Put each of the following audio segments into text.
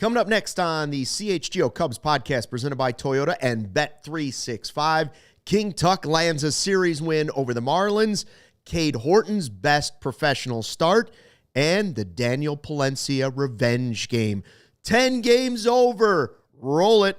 Coming up next on the CHGO Cubs podcast presented by Toyota and Bet365, King Tuck lands a series win over the Marlins, Cade Horton's best professional start, and the Daniel Palencia revenge game. 10 games over. Roll it.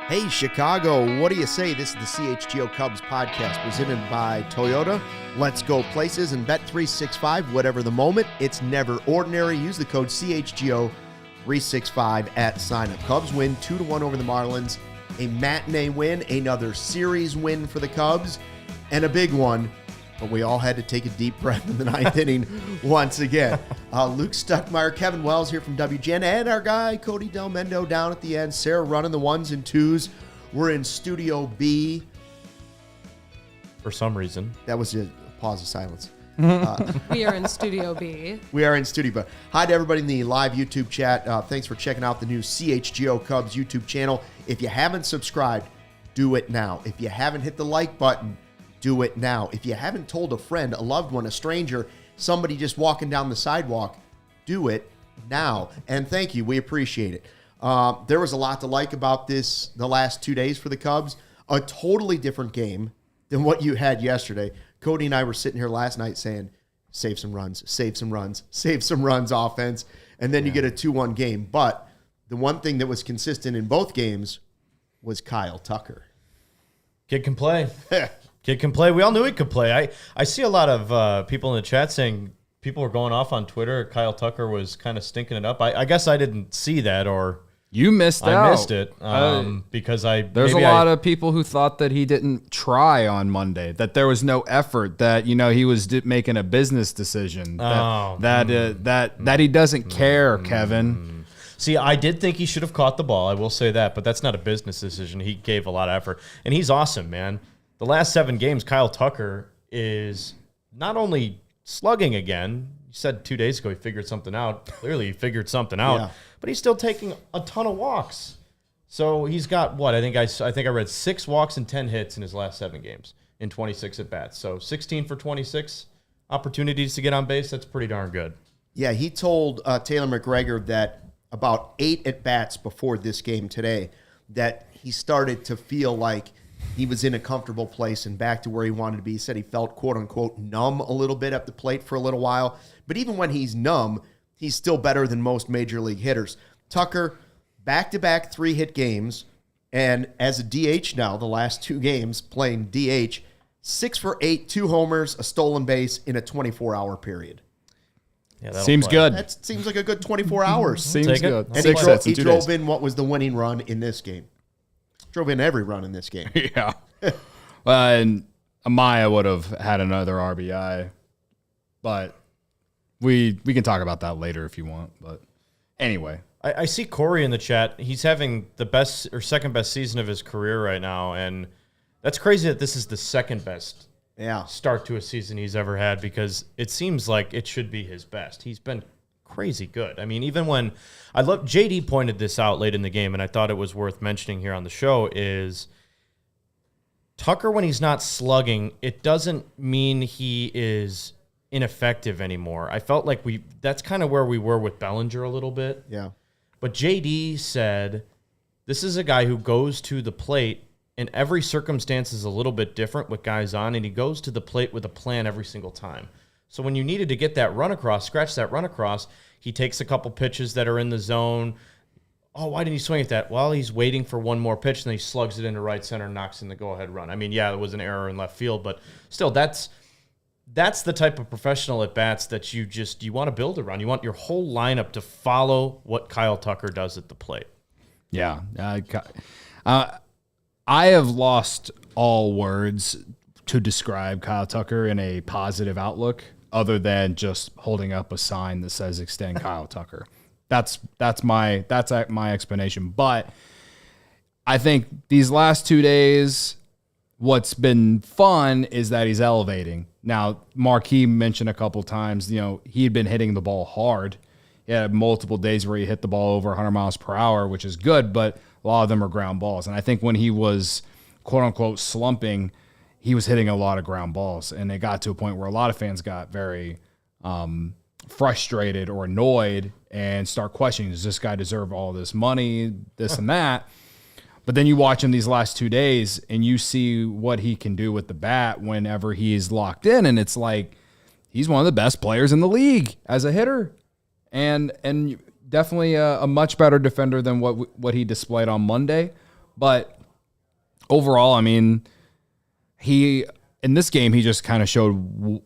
Hey, Chicago, what do you say? This is the CHGO Cubs podcast presented by Toyota. Let's go places and Bet365. Whatever the moment, it's never ordinary. Use the code CHGO365 at sign-up. Cubs win 2-1 over the Marlins. A matinee win, another series win for the Cubs, and a big one. But we all had to take a deep breath in the ninth inning once again. Luke Stuckmeyer, Kevin Wells here from WGN, and our guy, Cody Del Mendo, down at the end. Sarah running the ones and twos. We're in Studio B. For some reason. That was a pause of silence. We are in Studio B. We are in Studio B. Hi to everybody in the live YouTube chat. Thanks for checking out the new CHGO Cubs YouTube channel. If you haven't subscribed, do it now. If you haven't hit the like button, do it now. If you haven't told a friend, a loved one, a stranger, somebody just walking down the sidewalk, do it now. And thank you. We appreciate it. There was a lot to like about this the last 2 days for the Cubs. A totally different game than what you had yesterday. Cody and I were sitting here last night saying, save some runs, save some runs, save some runs offense. And then you get a 2-1 game. But the one thing that was consistent in both games was Kyle Tucker. Kid can play. Kid can play. We all knew he could play. I see a lot of people in the chat saying people were going off on Twitter. Kyle Tucker was kind of stinking it up. I guess I didn't see that, or you missed out. I missed it because there's a lot of people who thought that he didn't try on Monday, that there was no effort, that he was making a business decision, that he doesn't care, Kevin. See, I did think he should have caught the ball. I will say that, but that's not a business decision. He gave a lot of effort, and he's awesome, man. The last 7 games, Kyle Tucker is not only slugging again. You said 2 days ago he figured something out. Clearly he figured something out. But he's still taking a ton of walks. So he's got what? I think I read 6 walks and 10 hits in his last 7 games in 26 at-bats. So 16 for 26 opportunities to get on base. That's pretty darn good. Yeah, he told Taylor McGregor that about 8 at-bats before this game today that he started to feel like he was in a comfortable place and back to where he wanted to be. He said he felt, quote-unquote, numb a little bit at the plate for a little while. But even when he's numb, he's still better than most major league hitters. Tucker, back-to-back 3-hit games, and as a DH now, the last 2 games playing DH, 6 for 8, 2 homers, a stolen base in a 24-hour period. Yeah, seems good. That seems like a good 24 hours. Seems good. And he drove in what was the winning run in this game. Drove in every run in this game. Yeah. And Amaya would have had another RBI, but we can talk about that later if you want. But anyway, I see Corey in the chat. He's having the best or second best season of his career right now, and that's crazy that this is the second best start to a season he's ever had, because it seems like it should be his best. He's been crazy good. I mean, even when JD pointed this out late in the game, and I thought it was worth mentioning here on the show, is Tucker, when he's not slugging, it doesn't mean he is ineffective anymore. I felt like that's kind of where we were with Bellinger a little bit. Yeah. But JD said, this is a guy who goes to the plate, and every circumstance is a little bit different with guys on, and he goes to the plate with a plan every single time. So when you needed to get that run across, scratch that run across, he takes a couple pitches that are in the zone. Oh, why didn't he swing at that? Well, he's waiting for one more pitch, and then he slugs it into right center and knocks in the go-ahead run. I mean, yeah, it was an error in left field, but still, that's the type of professional at-bats that you want to build around. You want your whole lineup to follow what Kyle Tucker does at the plate. Yeah. I have lost all words to describe Kyle Tucker in a positive outlook other than just holding up a sign that says extend Kyle Tucker. That's my explanation. But I think these last 2 days, what's been fun is that he's elevating. Now, Marquis mentioned a couple times, he'd been hitting the ball hard. He had multiple days where he hit the ball over 100 miles per hour, which is good, but a lot of them are ground balls. And I think when he was, quote unquote, slumping, he was hitting a lot of ground balls. And it got to a point where a lot of fans got very frustrated or annoyed and start questioning, does this guy deserve all this money, this and that? But then you watch him these last 2 days and you see what he can do with the bat whenever he's locked in. And it's like, he's one of the best players in the league as a hitter. And definitely a much better defender than what he displayed on Monday. But overall, I mean, in this game, he just kind of showed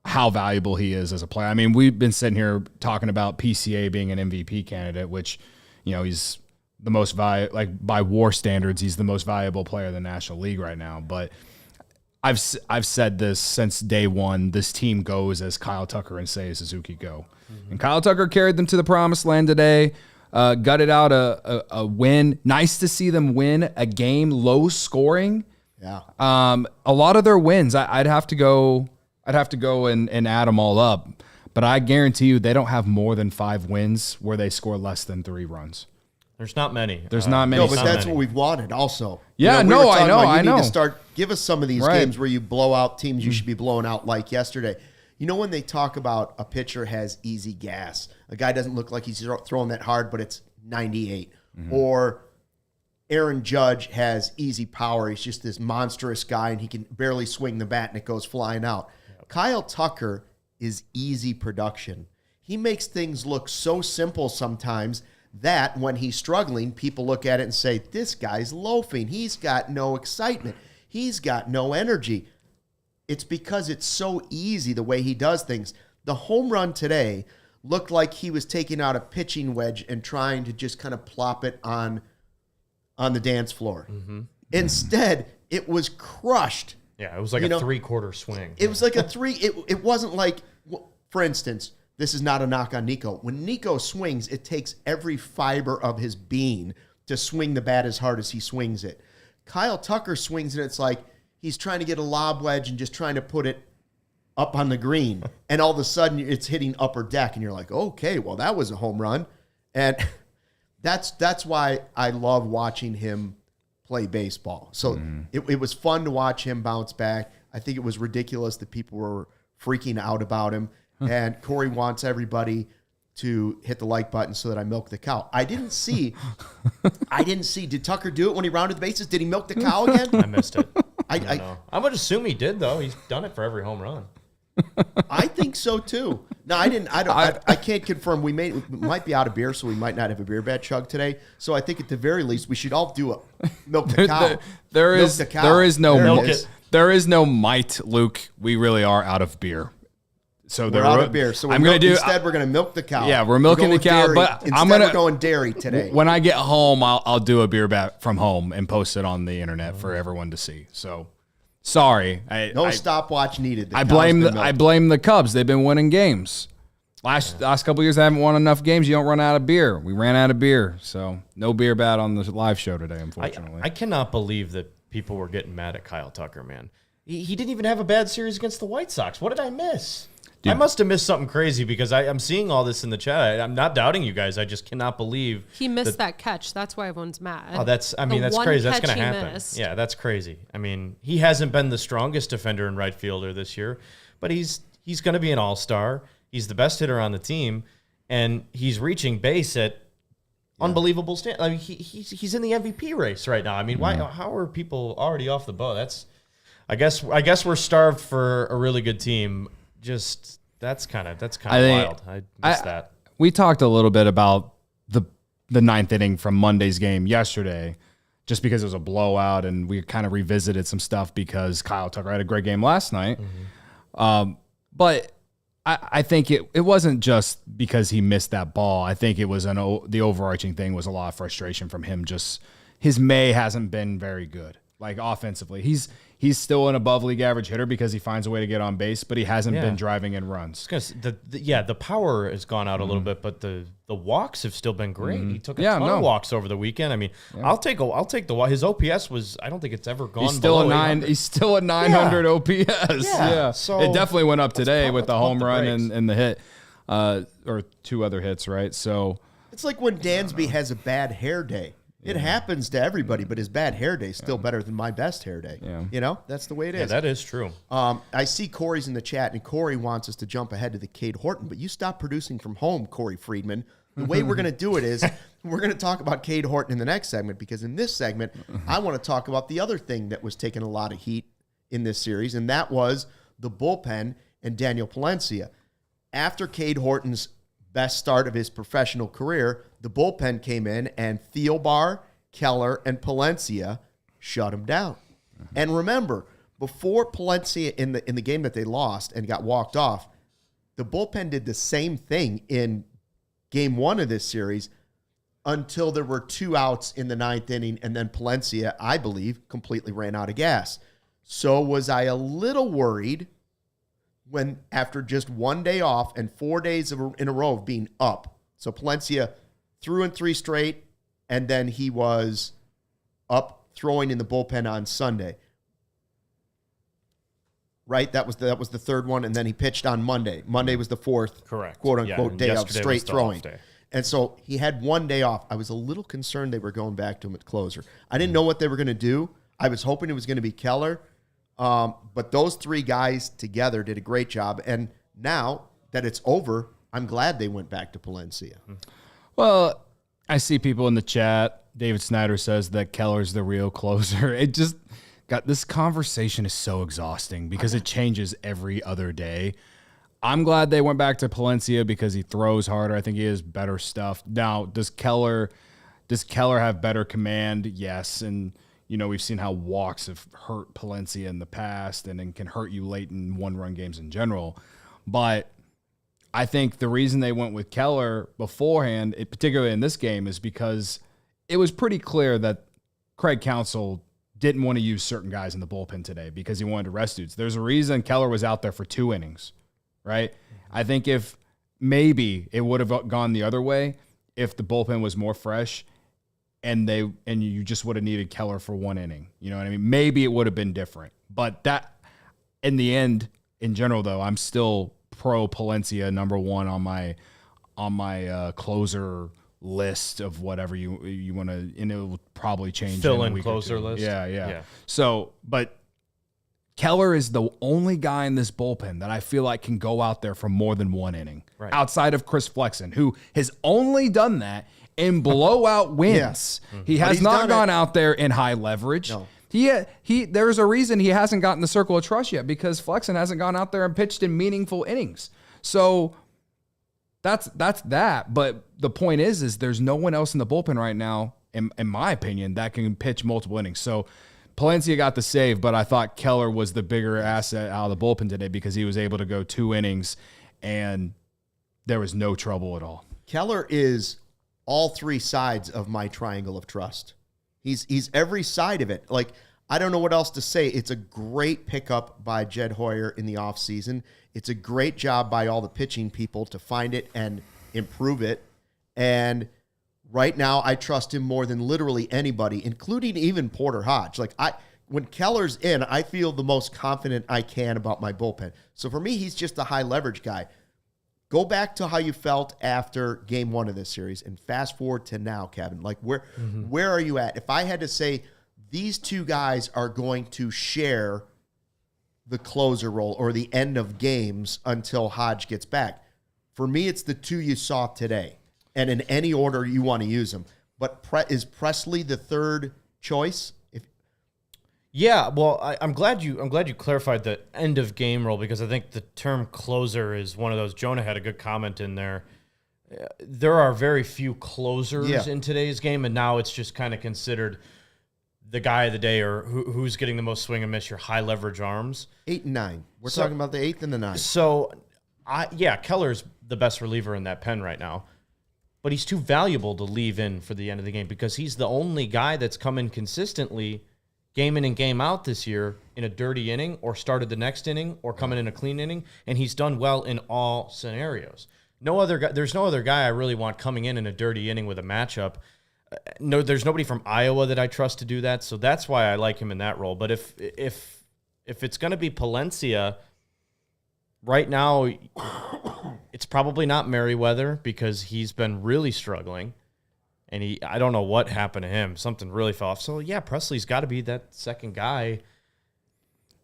how valuable he is as a player. I mean, we've been sitting here talking about PCA being an MVP candidate, which, he's the most by WAR standards, he's the most valuable player in the National League right now. But I've said this since day one. This team goes as Kyle Tucker and Seiya Suzuki go. Mm-hmm. And Kyle Tucker carried them to the promised land today, gutted out a win. Nice to see them win a game low scoring. Yeah. A lot of their wins, I'd have to go and add them all up. But I guarantee you they don't have more than 5 wins where they score less than 3 runs. There's not many. There's not many. No, but that's what we've wanted also. Yeah, I know. You need to give us some of these games where you blow out teams you should be blowing out like yesterday. When they talk about a pitcher has easy gas, a guy doesn't look like he's throwing that hard, but it's 98. Mm-hmm. Or Aaron Judge has easy power. He's just this monstrous guy, and he can barely swing the bat, and it goes flying out. Yep. Kyle Tucker is easy production. He makes things look so simple sometimes that when he's struggling, people look at it and say, this guy's loafing. He's got no excitement. He's got no energy. It's because it's so easy the way he does things. The home run today looked like he was taking out a pitching wedge and trying to just kind of plop it on the dance floor. Mm-hmm. Instead, it was crushed. Yeah, it was like a 3/4 swing. It was like a 3. It wasn't like, for instance, this is not a knock on Nico. When Nico swings, it takes every fiber of his being to swing the bat as hard as he swings it. Kyle Tucker swings and it's like he's trying to get a lob wedge and just trying to put it up on the green. And all of a sudden it's hitting upper deck and you're like, okay, well, that was a home run. And that's why I love watching him play baseball. So it was fun to watch him bounce back. I think it was ridiculous that people were freaking out about him. And Corey wants everybody to hit the like button so that I milk the cow. I didn't see. Did Tucker do it when he rounded the bases? Did he milk the cow again? I missed it. I don't know. I would assume he did, though. He's done it for every home run. I think so too. No, I didn't. I can't confirm. We might be out of beer, so we might not have a beer bat chug today. So I think at the very least we should all do a milk the cow. There is no might, Luke. We really are out of beer. So we're out of beer. So we're going to milk the cow. Yeah, we're milking the cow. Dairy. But we're going dairy today. When I get home, I'll do a beer bat from home and post it on the internet for everyone to see. So sorry, no stopwatch needed. I blame the Cubs. They've been winning games. Last couple of years, I haven't won enough games. You don't run out of beer. We ran out of beer, so no beer bat on the live show today, unfortunately. I cannot believe that people were getting mad at Kyle Tucker, man. He didn't even have a bad series against the White Sox. What did I miss? Dude. I must have missed something crazy because I'm seeing all this in the chat. I'm not doubting you guys. I just cannot believe he missed that catch. That's why everyone's mad. Oh, that's crazy. That's going to happen. Missed. Yeah, that's crazy. I mean, he hasn't been the strongest defender and right fielder this year, but he's going to be an all-star. He's the best hitter on the team, and he's reaching base at unbelievable standards. I mean, he's in the MVP race right now. I mean, why? How are people already off the boat? I guess we're starved for a really good team. Just that's kind of wild. I missed that. We talked a little bit about the ninth inning from Monday's game yesterday, just because it was a blowout, and we kind of revisited some stuff because Kyle Tucker had a great game last night. Mm-hmm. But I think it wasn't just because he missed that ball. I think it was the overarching thing was a lot of frustration from him. Just his May hasn't been very good, like offensively. he's still an above league average hitter because he finds a way to get on base, but he hasn't Yeah. been driving in runs. The power has gone out a little bit, but the walks have still been great. He took a ton of walks over the weekend. I mean, I'll take the walk. His OPS was, I don't think it's ever gone. He's still He's still a 900 OPS. Yeah. So it definitely went up today with the home run brakes. and the hit, or 2 other hits, right? So It's like when Dansby has a bad hair day. It happens to everybody, but his bad hair day is still better than my best hair day. Yeah. You know, that's the way it is. Yeah, that is true. I see Corey's in the chat, and Corey wants us to jump ahead to the Cade Horton, but you stop producing from home, Corey Friedman. The way we're going to do it is we're going to talk about Cade Horton in the next segment, because in this segment, I want to talk about the other thing that was taking a lot of heat in this series, and that was the bullpen and Daniel Palencia. After Cade Horton's best start of his professional career, the bullpen came in, and Thielbar, Keller, and Palencia shut him down. And remember, before Palencia in the game that they lost and got walked off, the bullpen did the same thing in game 1 of this series until there were 2 outs in the 9th inning, and then Palencia, I believe, completely ran out of gas. So was I a little worried when, after just 1 day off and 4 days in a row of being up, so Palencia threw in 3 straight, and then he was up throwing in the bullpen on Sunday. Right? That was the 3rd one, and then he pitched on Monday. Monday was the 4th, Correct. quote-unquote, day of Yesterday straight was the throwing. off day. And so he had 1 day off. I was a little concerned they were going back to him at closer. I didn't know what they were going to do. I was hoping it was going to be Keller. But those 3 guys together did a great job. And now that it's over, I'm glad they went back to Palencia. Well, I see people in the chat. David Snyder says that Keller's the real closer. It just got, this conversation is so exhausting because it changes every other day. I'm glad they went back to Palencia because he throws harder. I think he has better stuff. Now, does Keller have better command? Yes. And, you know, we've seen how walks have hurt Palencia in the past and can hurt you late in 1-run games in general. But I think the reason they went with Keller beforehand, particularly in this game, is because it was pretty clear that Craig Counsell didn't want to use certain guys in the bullpen today because he wanted to rest dudes. There's a reason Keller was out there for 2 innings, right? I think if maybe it would have gone the other way if the bullpen was more fresh and you just would have needed Keller for 1 inning. You know what I mean? Maybe it would have been different. But that, in the end, in general, though, I'm still pro Palencia number 1 on my closer list of whatever you want to, and it will probably change. Fill in closer list. Yeah. So, but Keller is the only guy in this bullpen that I feel like can go out there for more than 1 inning, right, outside of Chris Flexen, who has only done that in blowout wins. Yes. He has not gone out there in high leverage. No. There's a reason he hasn't gotten the circle of trust yet, because Flexen hasn't gone out there and pitched in meaningful innings. So that's that. But the point is there's no one else in the bullpen right now, in my opinion, that can pitch multiple innings. So Palencia got the save, but I thought Keller was the bigger asset out of the bullpen today because he was able to go 2 innings and there was no trouble at all. Keller is all 3 sides of my triangle of trust. He's every side of it. Like, I don't know what else to say. It's a great pickup by Jed Hoyer in the offseason. It's a great job by all the pitching people to find it and improve it. And right now, I trust him more than literally anybody, including even Porter Hodge. Like, when Keller's in, I feel the most confident I can about my bullpen. So for me, he's just a high leverage guy. Go back to how you felt after game 1 of this series and fast forward to now, Kevin. Like, where are you at? If I had to say these 2 guys are going to share the closer role or the end of games until Hodge gets back, for me, it's the 2 you saw today. And in any order you want to use them. But is Presley the 3rd choice? Yeah, well, I'm glad you clarified the end of game role, because I think the term closer is one of those. Jonah had a good comment in there. There are very few closers in today's game, and now it's just kind of considered the guy of the day or who's getting the most swing and miss, your high leverage arms. 8 and 9. We're talking about the 8th and the 9th. So, Keller's the best reliever in that pen right now. But he's too valuable to leave in for the end of the game because he's the only guy that's come in consistently game in and game out this year in a dirty inning or started the next inning or coming in a clean inning, and he's done well in all scenarios. There's no other guy I really want coming in a dirty inning with a matchup. No, there's nobody from Iowa that I trust to do that, so that's why I like him in that role. But if it's going to be Palencia, right now it's probably not Merriweather because he's been really struggling. And I don't know what happened to him. Something really fell off. So, yeah, Presley's got to be that second guy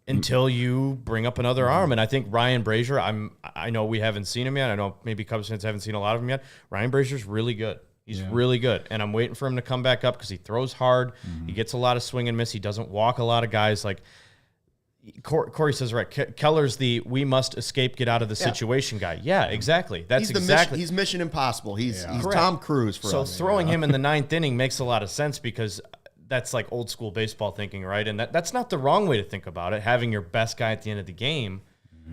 until you bring up another arm. And I think Ryan Brazier, I know we haven't seen him yet. I know maybe Cubs fans haven't seen a lot of him yet. Ryan Brazier's really good. He's really good. And I'm waiting for him to come back up because he throws hard. He gets a lot of swing and miss. He doesn't walk a lot of guys. Like Corey says, right, Keller's the we must escape, get out of the situation guy. Yeah, exactly. That's exactly. He's Mission Impossible. He's Tom Cruise for us. So throwing him in the ninth inning makes a lot of sense because that's like old school baseball thinking, right? And that's not the wrong way to think about it, having your best guy at the end of the game.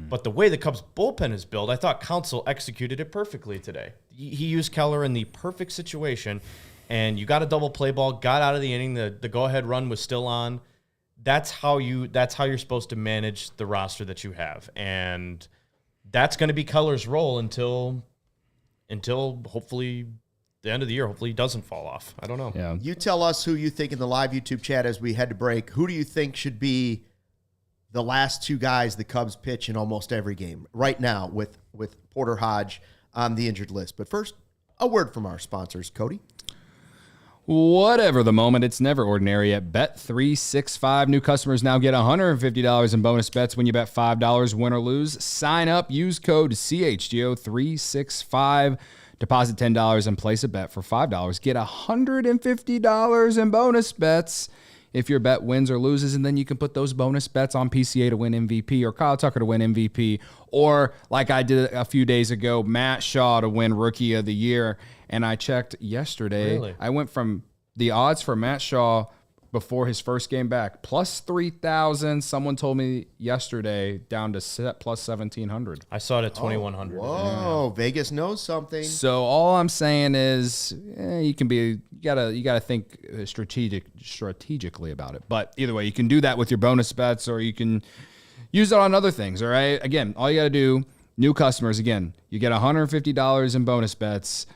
But the way the Cubs bullpen is built, I thought Counsell executed it perfectly today. He used Keller in the perfect situation, and you got a double play ball, got out of the inning, the go-ahead run was still on. That's how you're supposed to manage the roster that you have. And that's going to be Keller's role until hopefully the end of the year. Hopefully he doesn't fall off. I don't know. Yeah. You tell us who you think in the live YouTube chat as we head to break. Who do you think should be the last two guys the Cubs pitch in almost every game right now with Porter Hodge on the injured list? But first, a word from our sponsors, Cody. Whatever the moment, it's never ordinary at Bet365. New customers now get $150 in bonus bets when you bet $5, win or lose. Sign up, use code CHGO365. Deposit $10 and place a bet for $5. Get $150 in bonus bets if your bet wins or loses, and then you can put those bonus bets on PCA to win MVP or Kyle Tucker to win MVP, or like I did a few days ago, Matt Shaw to win Rookie of the Year. And I checked yesterday. Really? I went from the odds for Matt Shaw before his first game back, plus 3,000. Someone told me yesterday down to plus 1,700. I saw it at 2,100. Whoa, yeah. Vegas knows something. So all I'm saying is you gotta think strategically about it. But either way, you can do that with your bonus bets, or you can use it on other things. All right. Again, all you gotta do, new customers, again, you get $150 in bonus bets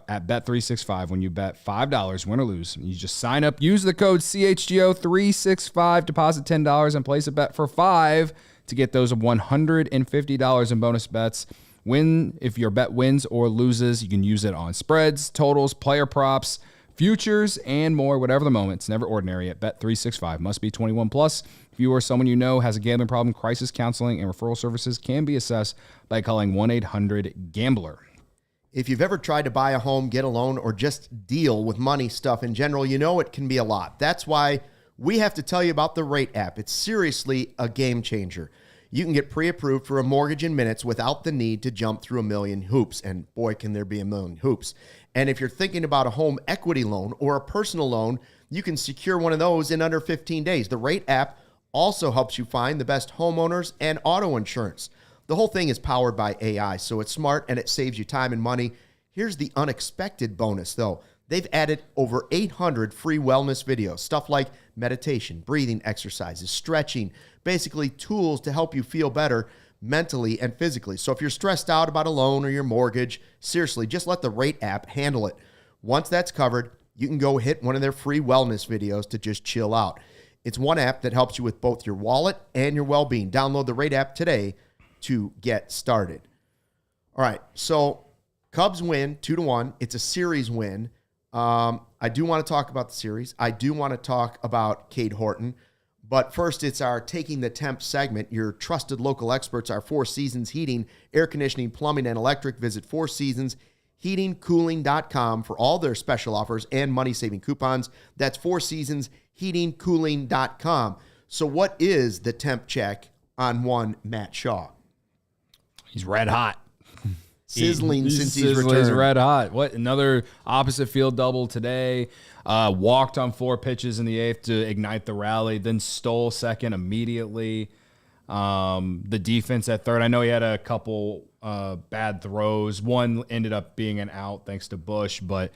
at Bet365 when you bet $5, win or lose. You just sign up, use the code CHGO365, deposit $10, and place a bet for $5 to get those $150 in bonus bets. If your bet wins or loses, you can use it on spreads, totals, player props, futures, and more. Whatever the moment, it's never ordinary at Bet365. Must be 21 plus. If you or someone you know has a gambling problem, crisis counseling and referral services can be assessed by calling 1-800-GAMBLER. If you've ever tried to buy a home, get a loan, or just deal with money stuff in general, you know it can be a lot. That's why we have to tell you about the Rate app. It's seriously a game changer. You can get pre-approved for a mortgage in minutes without the need to jump through a million hoops. And boy, can there be a million hoops. And if you're thinking about a home equity loan or a personal loan, you can secure one of those in under 15 days. The Rate app also helps you find the best homeowners and auto insurance. The whole thing is powered by AI, so it's smart and it saves you time and money. Here's the unexpected bonus, though. They've added over 800 free wellness videos, stuff like meditation, breathing exercises, stretching, basically tools to help you feel better mentally and physically. So if you're stressed out about a loan or your mortgage, seriously, just let the Rate app handle it. Once that's covered, you can go hit one of their free wellness videos to just chill out. It's one app that helps you with both your wallet and your well-being. Download the Rate app today to get started. All right, so Cubs win 2-1. It's a series win. I do want to talk about the series. I do want to talk about Cade Horton. But first, it's our Taking the Temp segment. Your trusted local experts are Four Seasons Heating, Air Conditioning, Plumbing, and Electric. Visit fourseasonsheatingcooling.com for all their special offers and money-saving coupons. That's fourseasonsheatingcooling.com. So what is the temp check on one Matt Shaw? He's red hot. Sizzling since he's returned. He's red hot. What, another opposite field double today. Walked on 4 pitches in the 8th to ignite the rally, then stole second immediately. The defense at third, I know he had a couple bad throws. One ended up being an out thanks to Bush, but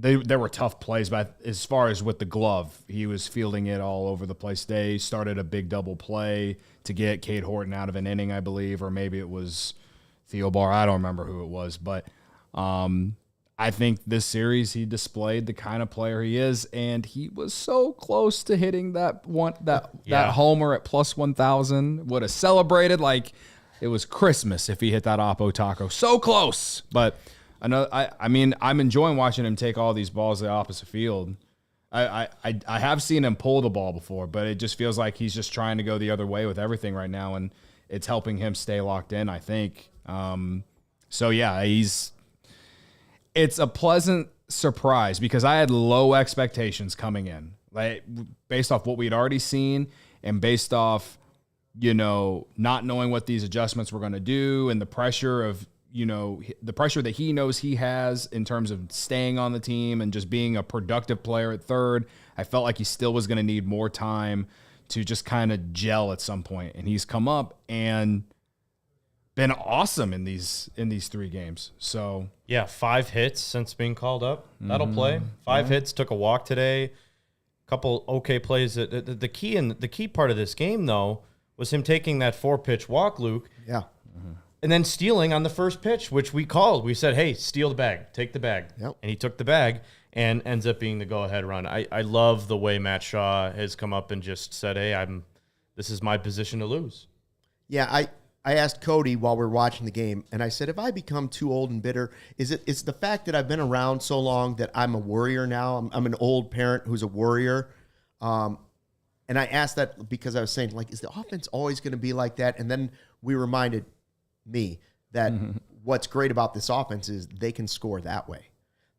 there were tough plays, but as far as with the glove, he was fielding it all over the place. They started a big double play to get Cade Horton out of an inning, I believe, or maybe it was Theo Barr. I don't remember who it was, but I think this series he displayed the kind of player he is, and he was so close to hitting that homer at plus 1,000. Would have celebrated like it was Christmas if he hit that Oppo Taco. So close, but I mean, I'm enjoying watching him take all these balls to the opposite field. I have seen him pull the ball before, but it just feels like he's just trying to go the other way with everything right now, and it's helping him stay locked in, I think. So yeah, it's a pleasant surprise because I had low expectations coming in, like based off what we'd already seen and based off, not knowing what these adjustments were going to do and the pressure of, the pressure that he knows he has in terms of staying on the team and just being a productive player at third. I felt like he still was going to need more time to just kind of gel at some point. And he's come up and been awesome in these 3 games. So yeah, 5 hits since being called up. That'll play. 5 hits, took a walk today. Couple okay plays. The key part of this game though was him taking that 4-pitch walk, Luke. Yeah. And then stealing on the first pitch, which we called. We said, hey, steal the bag. Take the bag. Yep. And he took the bag and ends up being the go-ahead run. I love the way Matt Shaw has come up and just said, hey, this is my position to lose. Yeah, I asked Cody while we were watching the game, and I said, have I become too old and bitter? It's the fact that I've been around so long that I'm a worrier now? I'm an old parent who's a worrier. And I asked that because I was saying, like, is the offense always going to be like that? And then we reminded me that what's great about this offense is they can score that way.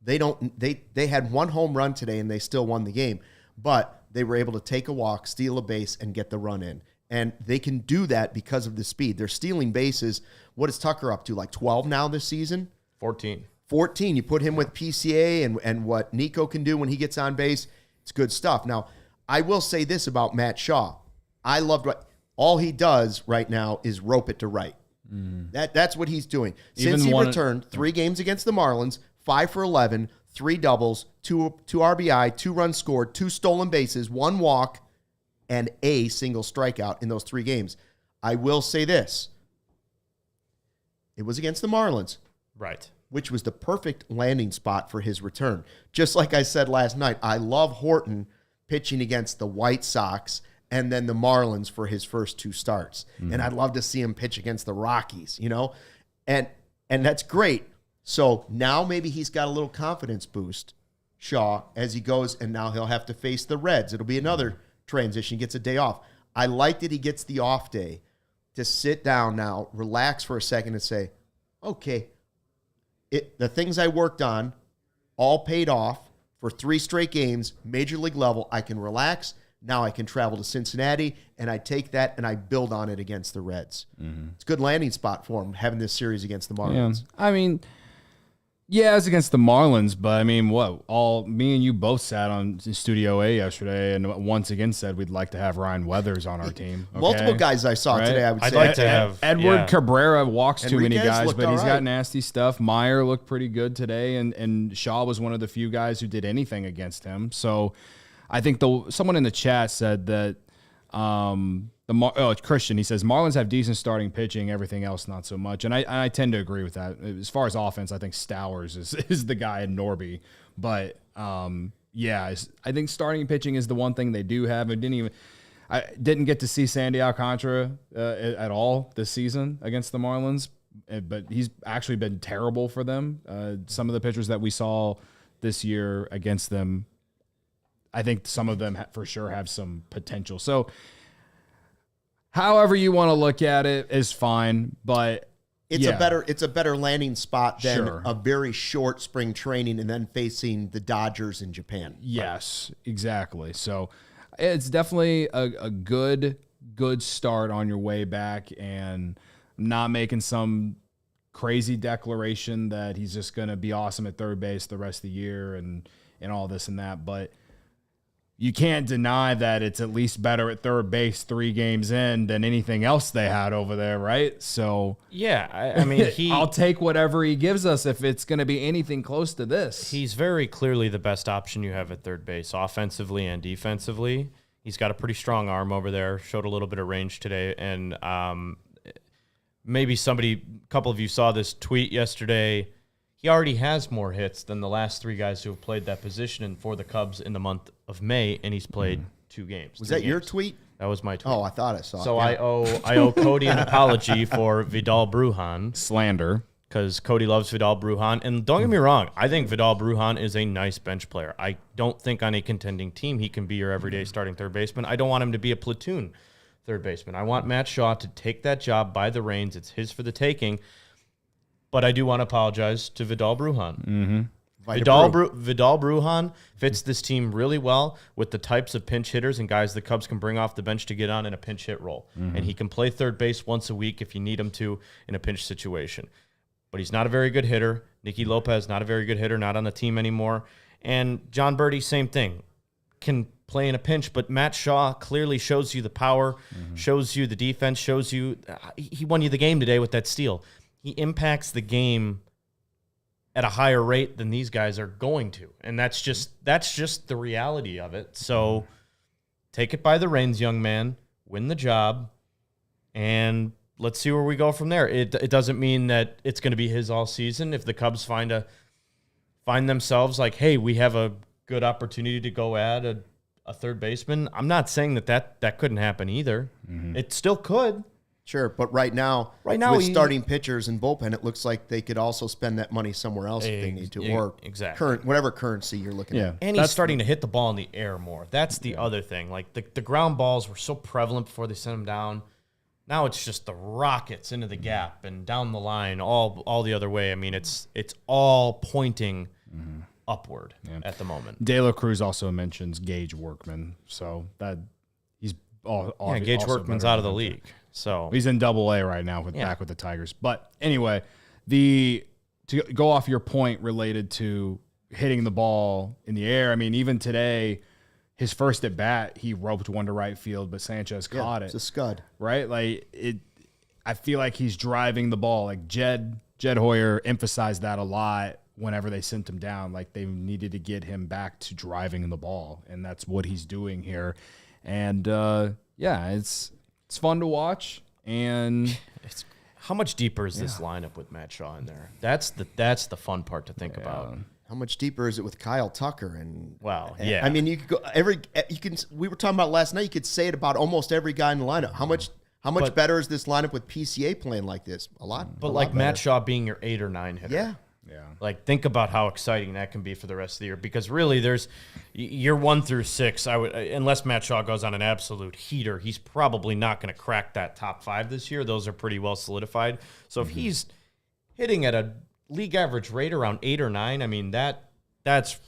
They had 1 home run today and they still won the game, but they were able to take a walk, steal a base, and get the run in. And they can do that because of the speed. They're stealing bases. What is Tucker up to, like 12 now this season? 14. You put him with PCA and what Nico can do when he gets on base. It's good stuff. Now, I will say this about Matt Shaw. I loved all he does right now is rope it to right. That's what he's doing. Since he returned, 3 games against the Marlins, 5 for 11, 3 doubles, 2 RBI, 2 runs scored, 2 stolen bases, 1 walk, and a single strikeout in those 3 games. I will say this. It was against the Marlins. Right. Which was the perfect landing spot for his return. Just like I said last night, I love Horton pitching against the White Sox and then the Marlins for his first 2 starts. And I'd love to see him pitch against the Rockies, And that's great. So now maybe he's got a little confidence boost, Shaw, as he goes, and now he'll have to face the Reds. It'll be another transition. He gets a day off. I like that he gets the off day to sit down now, relax for a second and say, okay, the things I worked on all paid off for 3 straight games, major league level. I can relax. Now I can travel to Cincinnati, and I take that and I build on it against the Reds. It's a good landing spot for him, having this series against the Marlins. Yeah. I mean, yeah, it's against the Marlins, but I mean, me and you both sat on Studio A yesterday and once again said we'd like to have Ryan Weathers on our team. Okay? Multiple guys I saw today, I would say. I'd like to have Edward Cabrera walks too many guys, but he's right. got nasty stuff. Meyer looked pretty good today, and Shaw was one of the few guys who did anything against him. So I think someone in the chat said that Christian, he says Marlins have decent starting pitching, everything else not so much, and I tend to agree with that. As far as offense, I think Stowers is the guy in Norby, but I think starting pitching is the one thing they do have. I didn't get to see Sandy Alcantara at all this season against the Marlins, but he's actually been terrible for them. Some of the pitchers that we saw this year against them, I think some of them for sure have some potential. So however you want to look at it is fine, but it's a better landing spot than a very short spring training and then facing the Dodgers in Japan. Yes, exactly. So it's definitely a good start on your way back, and not making some crazy declaration that he's just going to be awesome at third base the rest of the year and all this and that, but you can't deny that it's at least better at third base 3 games in than anything else they had over there, right? So yeah, I mean, I'll take whatever he gives us if it's going to be anything close to this. He's very clearly the best option you have at third base, offensively and defensively. He's got a pretty strong arm over there, showed a little bit of range today, and maybe a couple of you saw this tweet yesterday. He already has more hits than the last 3 guys who have played that position for the Cubs in the month of May, and he's played 2 games. Was that your tweet? That was my tweet. Oh, I thought I saw it. So I owe Cody an apology for Vidal Brujan. Slander. Because Cody loves Vidal Brujan. And don't get me wrong, I think Vidal Brujan is a nice bench player. I don't think on a contending team he can be your everyday starting third baseman. I don't want him to be a platoon third baseman. I want Matt Shaw to take that job by the reins. It's his for the taking. But I do want to apologize to Vidal Brujan. Mm-hmm. Vidal Brujan fits this team really well with the types of pinch hitters and guys the Cubs can bring off the bench to get on in a pinch hit role. Mm-hmm. And he can play third base once a week if you need him to in a pinch situation. But he's not a very good hitter. Nicky Lopez, not a very good hitter, not on the team anymore. And John Birdie, same thing. Can play in a pinch, but Matt Shaw clearly shows you the power, shows you the defense, shows you he won you the game today with that steal. He impacts the game at a higher rate than these guys are going to. And that's just the reality of it. So take it by the reins, young man, win the job, and let's see where we go from there. It doesn't mean that it's going to be his all season. If the Cubs find themselves like, hey, we have a good opportunity to go add a third baseman, I'm not saying that couldn't happen either. Mm-hmm. It still could. Sure, but right now with starting pitchers and bullpen, it looks like they could also spend that money somewhere else if they need to, or exactly whatever currency you're looking at. And he's starting to hit the ball in the air more. That's the other thing. Like the ground balls were so prevalent before they sent him down. Now it's just the rockets into the gap and down the line, all the other way. I mean, it's all pointing upward at the moment. De La Cruz also mentions Gage Workman, so that he's Gage Workman's out of the league. So he's in Double-A right now back with the Tigers. But anyway, to go off your point related to hitting the ball in the air, I mean, even today, his first at bat, he roped one to right field, but Sanchez caught it. It's a scud, right? Like I feel like he's driving the ball. Like Jed Hoyer emphasized that a lot whenever they sent him down. Like they needed to get him back to driving the ball, and that's what he's doing here. And it's fun to watch. And how much deeper is this lineup with Matt Shaw in there? That's the fun part to think about. How much deeper is it with Kyle Tucker? And yeah. I mean, you could go we were talking about last night. You could say it about almost every guy in the lineup. How much better is this lineup with PCA playing like this? A lot. But like Matt Shaw being your 8 or 9 hitter. Yeah. Like think about how exciting that can be for the rest of the year, because really you're 1 through 6. Unless Matt Shaw goes on an absolute heater, he's probably not going to crack that top 5 this year. Those are pretty well solidified. So if he's hitting at a league average rate around 8 or 9, I mean that's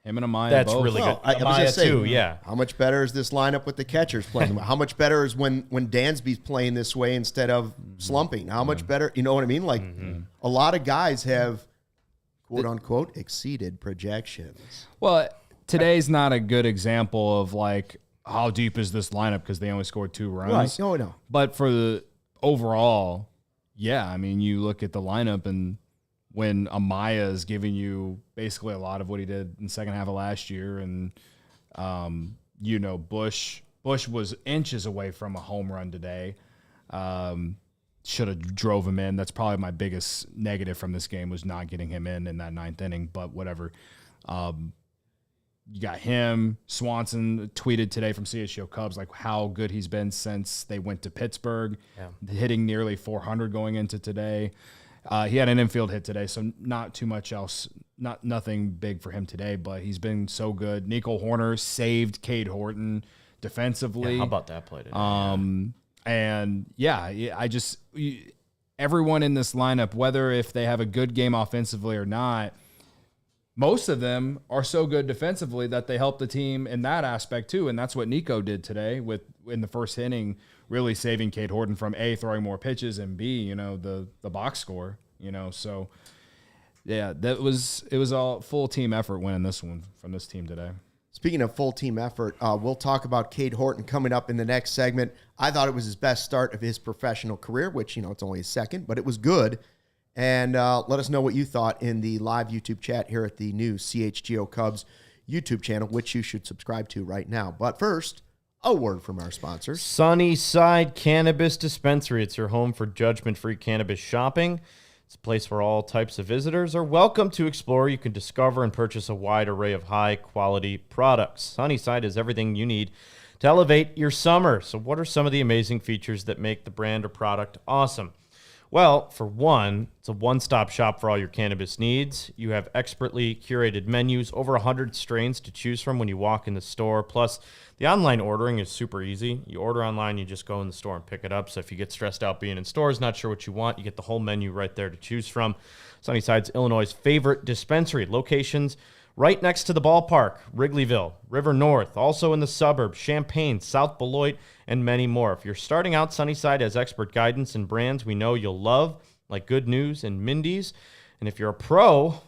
him and Amaya. That's both. really good. I was Amaya just saying, too, yeah. How much better is this lineup with the catchers playing? How much better is when Dansby's playing this way instead of slumping? How much better? You know what I mean? Like a lot of guys have, quote unquote, exceeded projections. Well, today's not a good example of like how deep is this lineup because they only scored 2 runs. Right. Oh no. But for the overall, I mean, you look at the lineup and when Amaya is giving you basically a lot of what he did in the second half of last year, and Bush was inches away from a home run today. Should have drove him in. That's probably my biggest negative from this game, was not getting him in that 9th inning, but whatever. You got him. Swanson tweeted today from CHGO Cubs like how good he's been since they went to Pittsburgh, hitting nearly 400 going into today. He had an infield hit today, so not too much else, nothing big for him today, but he's been so good. Nico Horner saved Cade Horton defensively. How about that play today? And everyone in this lineup, whether if they have a good game offensively or not, most of them are so good defensively that they help the team in that aspect too. And that's what Nico did today in the first inning, really saving Cade Horton from A, throwing more pitches, and B, the box score, so it was all full team effort winning this one from this team today. Speaking of full team effort, we'll talk about Cade Horton coming up in the next segment. I thought it was his best start of his professional career, which, it's only his second, but it was good. And let us know what you thought in the live YouTube chat here at the new CHGO Cubs YouTube channel, which you should subscribe to right now. But first, a word from our sponsors. Sunnyside Cannabis Dispensary. It's your home for judgment-free cannabis shopping. It's a place where all types of visitors are welcome to explore. You can discover and purchase a wide array of high-quality products. Sunnyside is everything you need to elevate your summer. So what are some of the amazing features that make the brand or product awesome? Well, for one, it's a one-stop shop for all your cannabis needs. You have expertly curated menus, over 100 strains to choose from when you walk in the store. Plus, the online ordering is super easy. You order online, you just go in the store and pick it up. So if you get stressed out being in stores, not sure what you want, you get the whole menu right there to choose from. Sunnyside's Illinois' favorite dispensary. Locations right next to the ballpark, Wrigleyville, River North, also in the suburbs, Champaign, South Beloit, and many more. If you're starting out, Sunnyside has expert guidance and brands we know you'll love, like Good News and Mindy's. And if you're a pro,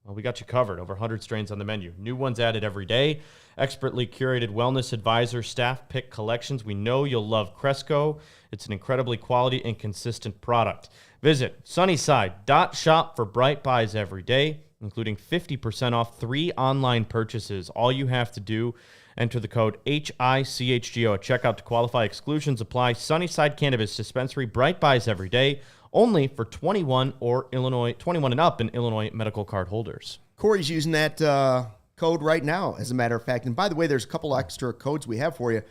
well, we got you covered. Over 100 strains on the menu. New ones added every day. Expertly curated wellness advisor staff pick collections. We know you'll love Cresco. It's an incredibly quality and consistent product. Visit sunnyside.shop for bright buys every day, including 50% off 3 online purchases. All you have to do, enter the code HICHGO at checkout to qualify. Exclusions apply. Sunnyside Cannabis Dispensary, bright buys every day, only for 21 and up in Illinois medical card holders. Corey's using that code right now, as a matter of fact. And by the way, there's a couple extra codes we have for you.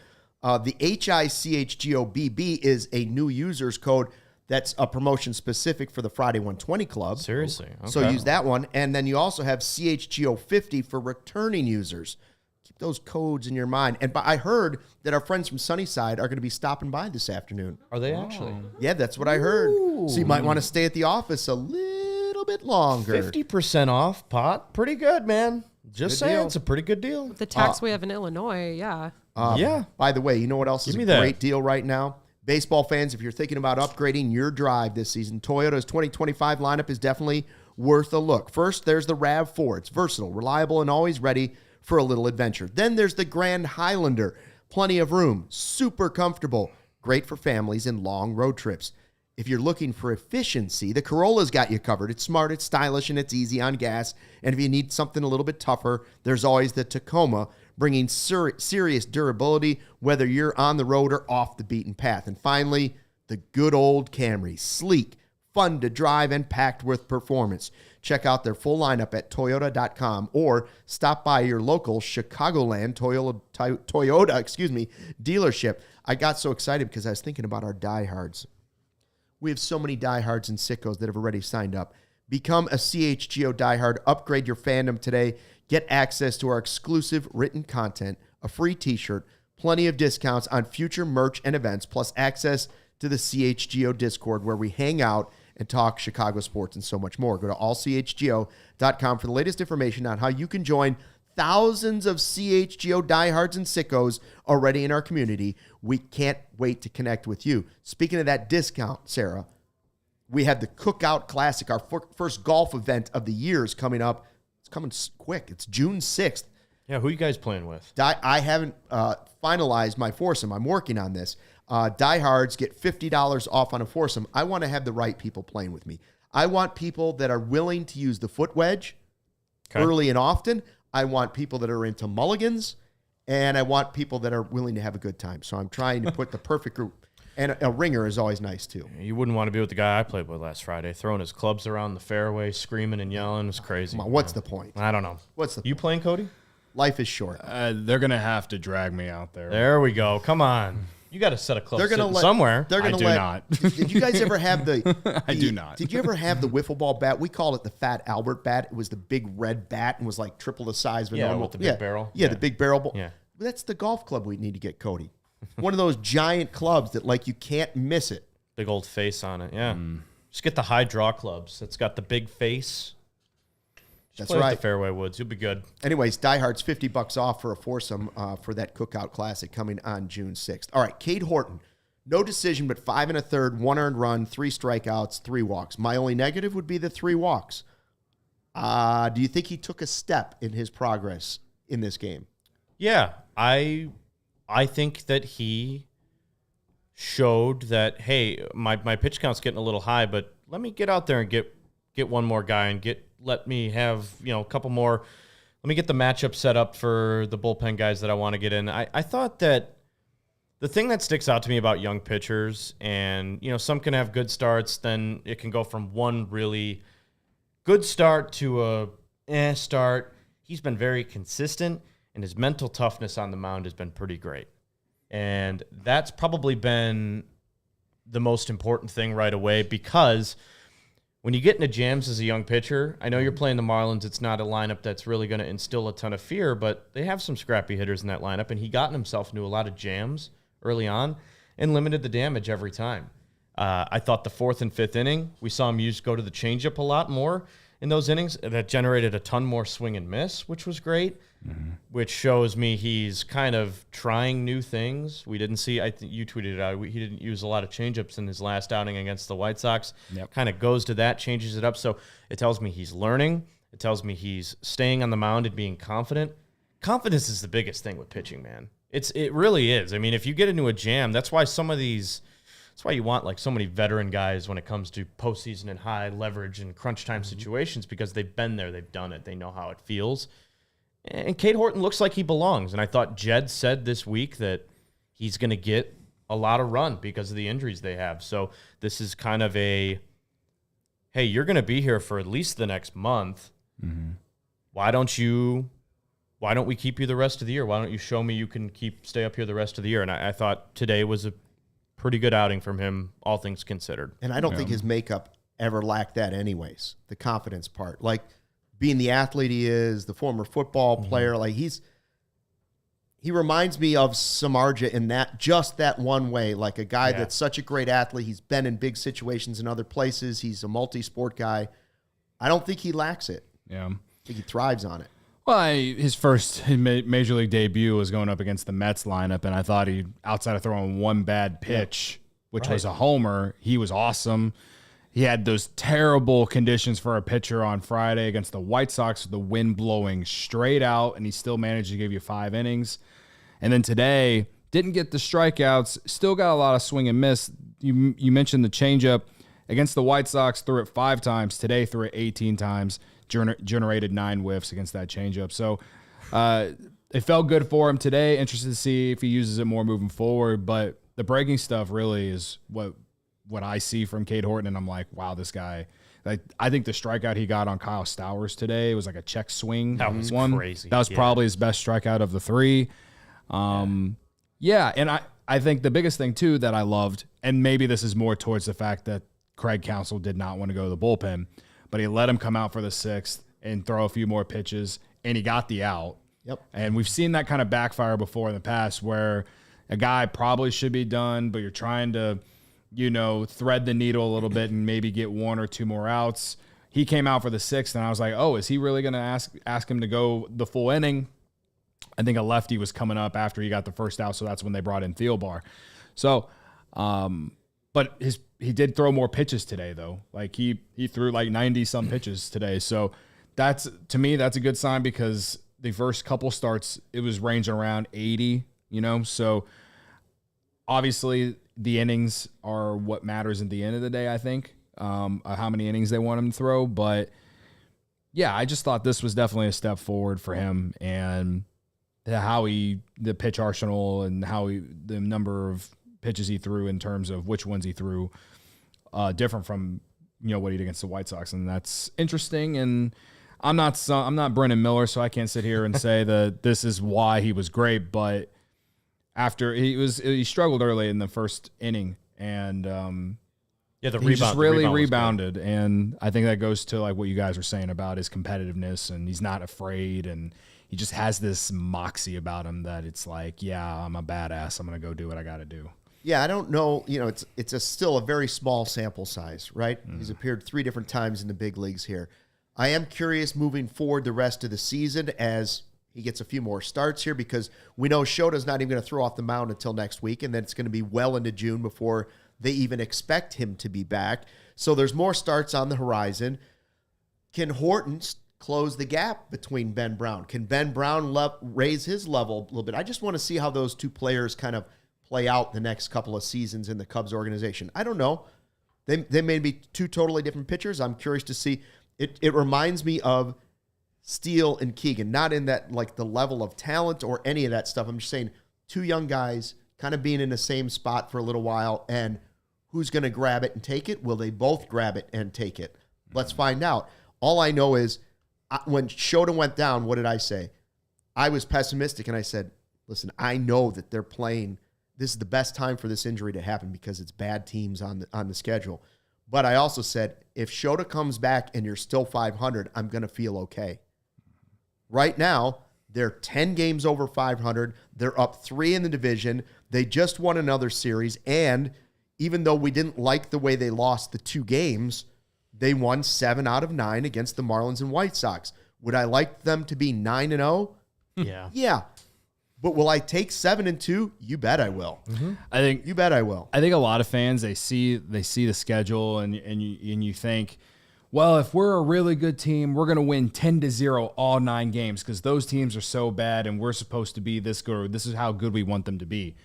The HICHGOBB is a new user's code. That's a promotion specific for the Friday 120 Club. Seriously? Okay. So use that one. And then you also have CHGO50 for returning users. Keep those codes in your mind. And I heard that our friends from Sunnyside are going to be stopping by this afternoon. Are they actually? Yeah, that's what I heard. So you might want to stay at the office a little bit longer. 50% off pot? Pretty good, man. Just Good saying, deal. it's a pretty good deal. The tax we have in Illinois, yeah. Yeah. By the way, you know what else is a great deal right now? Baseball fans, if you're thinking about upgrading your drive this season, Toyota's 2025 lineup is definitely worth a look. First, there's the RAV4. It's versatile, reliable, and always ready for a little adventure. Then there's the Grand Highlander. Plenty of room, super comfortable, great for families and long road trips. If you're looking for efficiency, the Corolla's got you covered. It's smart, it's stylish, and it's easy on gas. And if you need something a little bit tougher, there's always the Tacoma, bringing serious durability, whether you're on the road or off the beaten path. And finally, the good old Camry. Sleek, fun to drive, and packed with performance. Check out their full lineup at Toyota.com or stop by your local Chicagoland Toyota dealership. I got so excited because I was thinking about our diehards. We have so many diehards and sickos that have already signed up. Become a CHGO diehard. Upgrade your fandom today. Get access to our exclusive written content, a free t-shirt, plenty of discounts on future merch and events, plus access to the CHGO Discord where we hang out and talk Chicago sports and so much more. Go to allchgo.com for the latest information on how you can join thousands of CHGO diehards and sickos already in our community. We can't wait to connect with you. Speaking of that discount, Sarah, we have the Cookout Classic, our first golf event of the year is coming up. It's coming quick. It's June 6th. Yeah, who are you guys playing with? I haven't finalized my foursome. I'm working on this. Diehards get $50 off on a foursome. I want to have the right people playing with me. I want people that are willing to use the foot wedge early and often. I want people that are into mulligans, and I want people that are willing to have a good time. So I'm trying to put the perfect group. And a ringer is always nice, too. You wouldn't want to be with the guy I played with last Friday, throwing his clubs around the fairway, screaming and yelling. It was crazy. Come on, what's the point? I don't know. What's the You point? playing, Cody? Life is short. They're going to have to drag me out there. There we go. Come on. You got a set of clubs sitting let, somewhere. They're gonna I do not. Did you guys ever have the? I do not. Did you ever have the wiffle ball bat? We called it the Fat Albert bat. It was the big red bat and was like triple the size of a normal. With the big barrel. Yeah, the big barrel ball. Yeah. That's the golf club we need to get Cody. One of those giant clubs that like you can't miss it. Big old face on it. Yeah. Just get the high draw clubs. It's got the big face. Just That's play with right. the fairway woods. You'll be good. Anyways, Diehard's $50 off for a foursome for that Cookout Classic coming on June 6th. All right, Cade Horton. No decision, but 5 1/3, 1 earned run, 3 strikeouts, 3 walks. My only negative would be the 3 walks. Do you think he took a step in his progress in this game? Yeah, I think that he showed that, hey, my pitch count's getting a little high, but let me get out there and get one more guy and let me have, a couple more. Let me get the matchup set up for the bullpen guys that I want to get in. I thought that the thing that sticks out to me about young pitchers, and, some can have good starts, then it can go from one really good start to a start. He's been very consistent, and his mental toughness on the mound has been pretty great. And that's probably been the most important thing right away, because when you get into jams as a young pitcher, I know you're playing the Marlins. It's not a lineup that's really going to instill a ton of fear, but they have some scrappy hitters in that lineup, and he got himself into a lot of jams early on and limited the damage every time. I thought the 4th and 5th inning, we saw him go to the changeup a lot more in those innings. That generated a ton more swing and miss, which was great, which shows me he's kind of trying new things. We didn't see, I think you tweeted it out, he didn't use a lot of changeups in his last outing against the White Sox. Kind of goes to that, changes it up. So it tells me he's learning. It tells me he's staying on the mound and being confident. Confidence is the biggest thing with pitching, man. It really is. I mean, if you get into a jam, that's why that's why you want like so many veteran guys when it comes to postseason and high leverage and crunch time situations, because they've been there, they've done it, they know how it feels. And Cade Horton looks like he belongs. And I thought Jed said this week that he's going to get a lot of run because of the injuries they have. So this is kind of hey, you're going to be here for at least the next month. Why don't we keep you the rest of the year? Why don't you show me you can stay up here the rest of the year? And I thought today was a pretty good outing from him, all things considered. And I don't think his makeup ever lacked that anyways, the confidence part. Like, being the athlete he is, the former football player, like he reminds me of Samardzija in that one way, like a guy that's such a great athlete. He's been in big situations in other places. He's a multi-sport guy. I don't think he lacks it. Yeah. I think he thrives on it. Well, his first major league debut was going up against the Mets lineup, and I thought he, outside of throwing one bad pitch, which was a homer, he was awesome. He had those terrible conditions for a pitcher on Friday against the White Sox with the wind blowing straight out, and he still managed to give you 5 innings. And then today, didn't get the strikeouts, still got a lot of swing and miss. You mentioned the changeup. Against the White Sox, threw it 5 times. Today, threw it 18 times. Generated 9 whiffs against that changeup. So it felt good for him today. Interested to see if he uses it more moving forward. But the breaking stuff really is what I see from Cade Horton, and I'm like, wow, this guy. Like, I think the strikeout he got on Kyle Stowers today was like a check swing. That was crazy. That was probably his best strikeout of the 3. And I think the biggest thing, too, that I loved, and maybe this is more towards the fact that Craig Counsell did not want to go to the bullpen, but he let him come out for the 6th and throw a few more pitches, and he got the out. Yep. And we've seen that kind of backfire before in the past, where a guy probably should be done, but you're trying to, thread the needle a little bit and maybe get 1 or 2 more outs. He came out for the 6th, and I was like, oh, is he really going to ask him to go the full inning? I think a lefty was coming up after he got the first out, so that's when they brought in Thielbar. So, but he did throw more pitches today, though. Like, he threw like 90-some pitches today. So to me, that's a good sign, because the first couple starts, it was ranging around 80, So obviously the innings are what matters at the end of the day, I think, how many innings they want him to throw. But, yeah, I just thought this was definitely a step forward for him, and the pitch arsenal and the number of pitches he threw in terms of which ones he threw, different from what he did against the White Sox, and that's interesting. And I'm not Brennan Miller, so I can't sit here and say that this is why he was great. But after he struggled early in the first inning, and he just really rebounded, and I think that goes to like what you guys were saying about his competitiveness, and he's not afraid, and he just has this moxie about him that it's like, yeah, I'm a badass. I'm gonna go do what I got to do. Yeah, I don't know. It's still a very small sample size, right? He's appeared 3 different times in the big leagues here. I am curious moving forward the rest of the season as he gets a few more starts here, because we know Shota's not even going to throw off the mound until next week, and then it's going to be well into June before they even expect him to be back. So there's more starts on the horizon. Can Horton close the gap between Ben Brown? Can Ben Brown raise his level a little bit? I just want to see how those two players kind of play out the next couple of seasons in the Cubs organization. I don't know. They may be two totally different pitchers. I'm curious to see. It reminds me of Steele and Keegan, not in that like the level of talent or any of that stuff. I'm just saying two young guys kind of being in the same spot for a little while, and who's going to grab it and take it? Will they both grab it and take it? Let's find out. All I know is when Shota went down, what did I say? I was pessimistic, and I said, listen, I know that they're playing. This is the best time for this injury to happen because it's bad teams on the schedule. But I also said, if Shota comes back and you're still 500, I'm going to feel okay. Right now, they're 10 games over 500. They're up 3 in the division. They just won another series. And even though we didn't like the way they lost the 2 games, they won 7 out of 9 against the Marlins and White Sox. Would I like them to be 9-0? Yeah. Yeah. But will I take 7-2? You bet I will. Mm-hmm. You bet I will. I think a lot of fans, they see the schedule and you think, well, if we're a really good team, we're going to win 10-0 all 9 games because those teams are so bad and we're supposed to be this good, or this is how good we want them to be.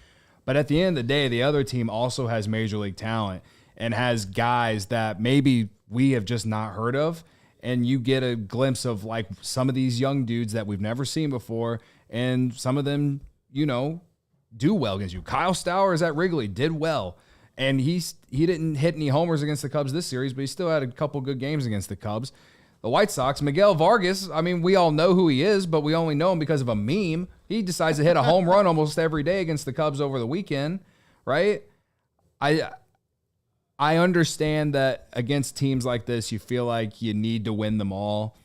But at the end of the day, the other team also has major league talent and has guys that maybe we have just not heard of. And you get a glimpse of like some of these young dudes that we've never seen before. And some of them, do well against you. Kyle Stowers at Wrigley did well. And he didn't hit any homers against the Cubs this series, but he still had a couple good games against the Cubs. The White Sox, Miguel Vargas, I mean, we all know who he is, but we only know him because of a meme. He decides to hit a home run almost every day against the Cubs over the weekend, right? I understand that against teams like this, you feel like you need to win them all.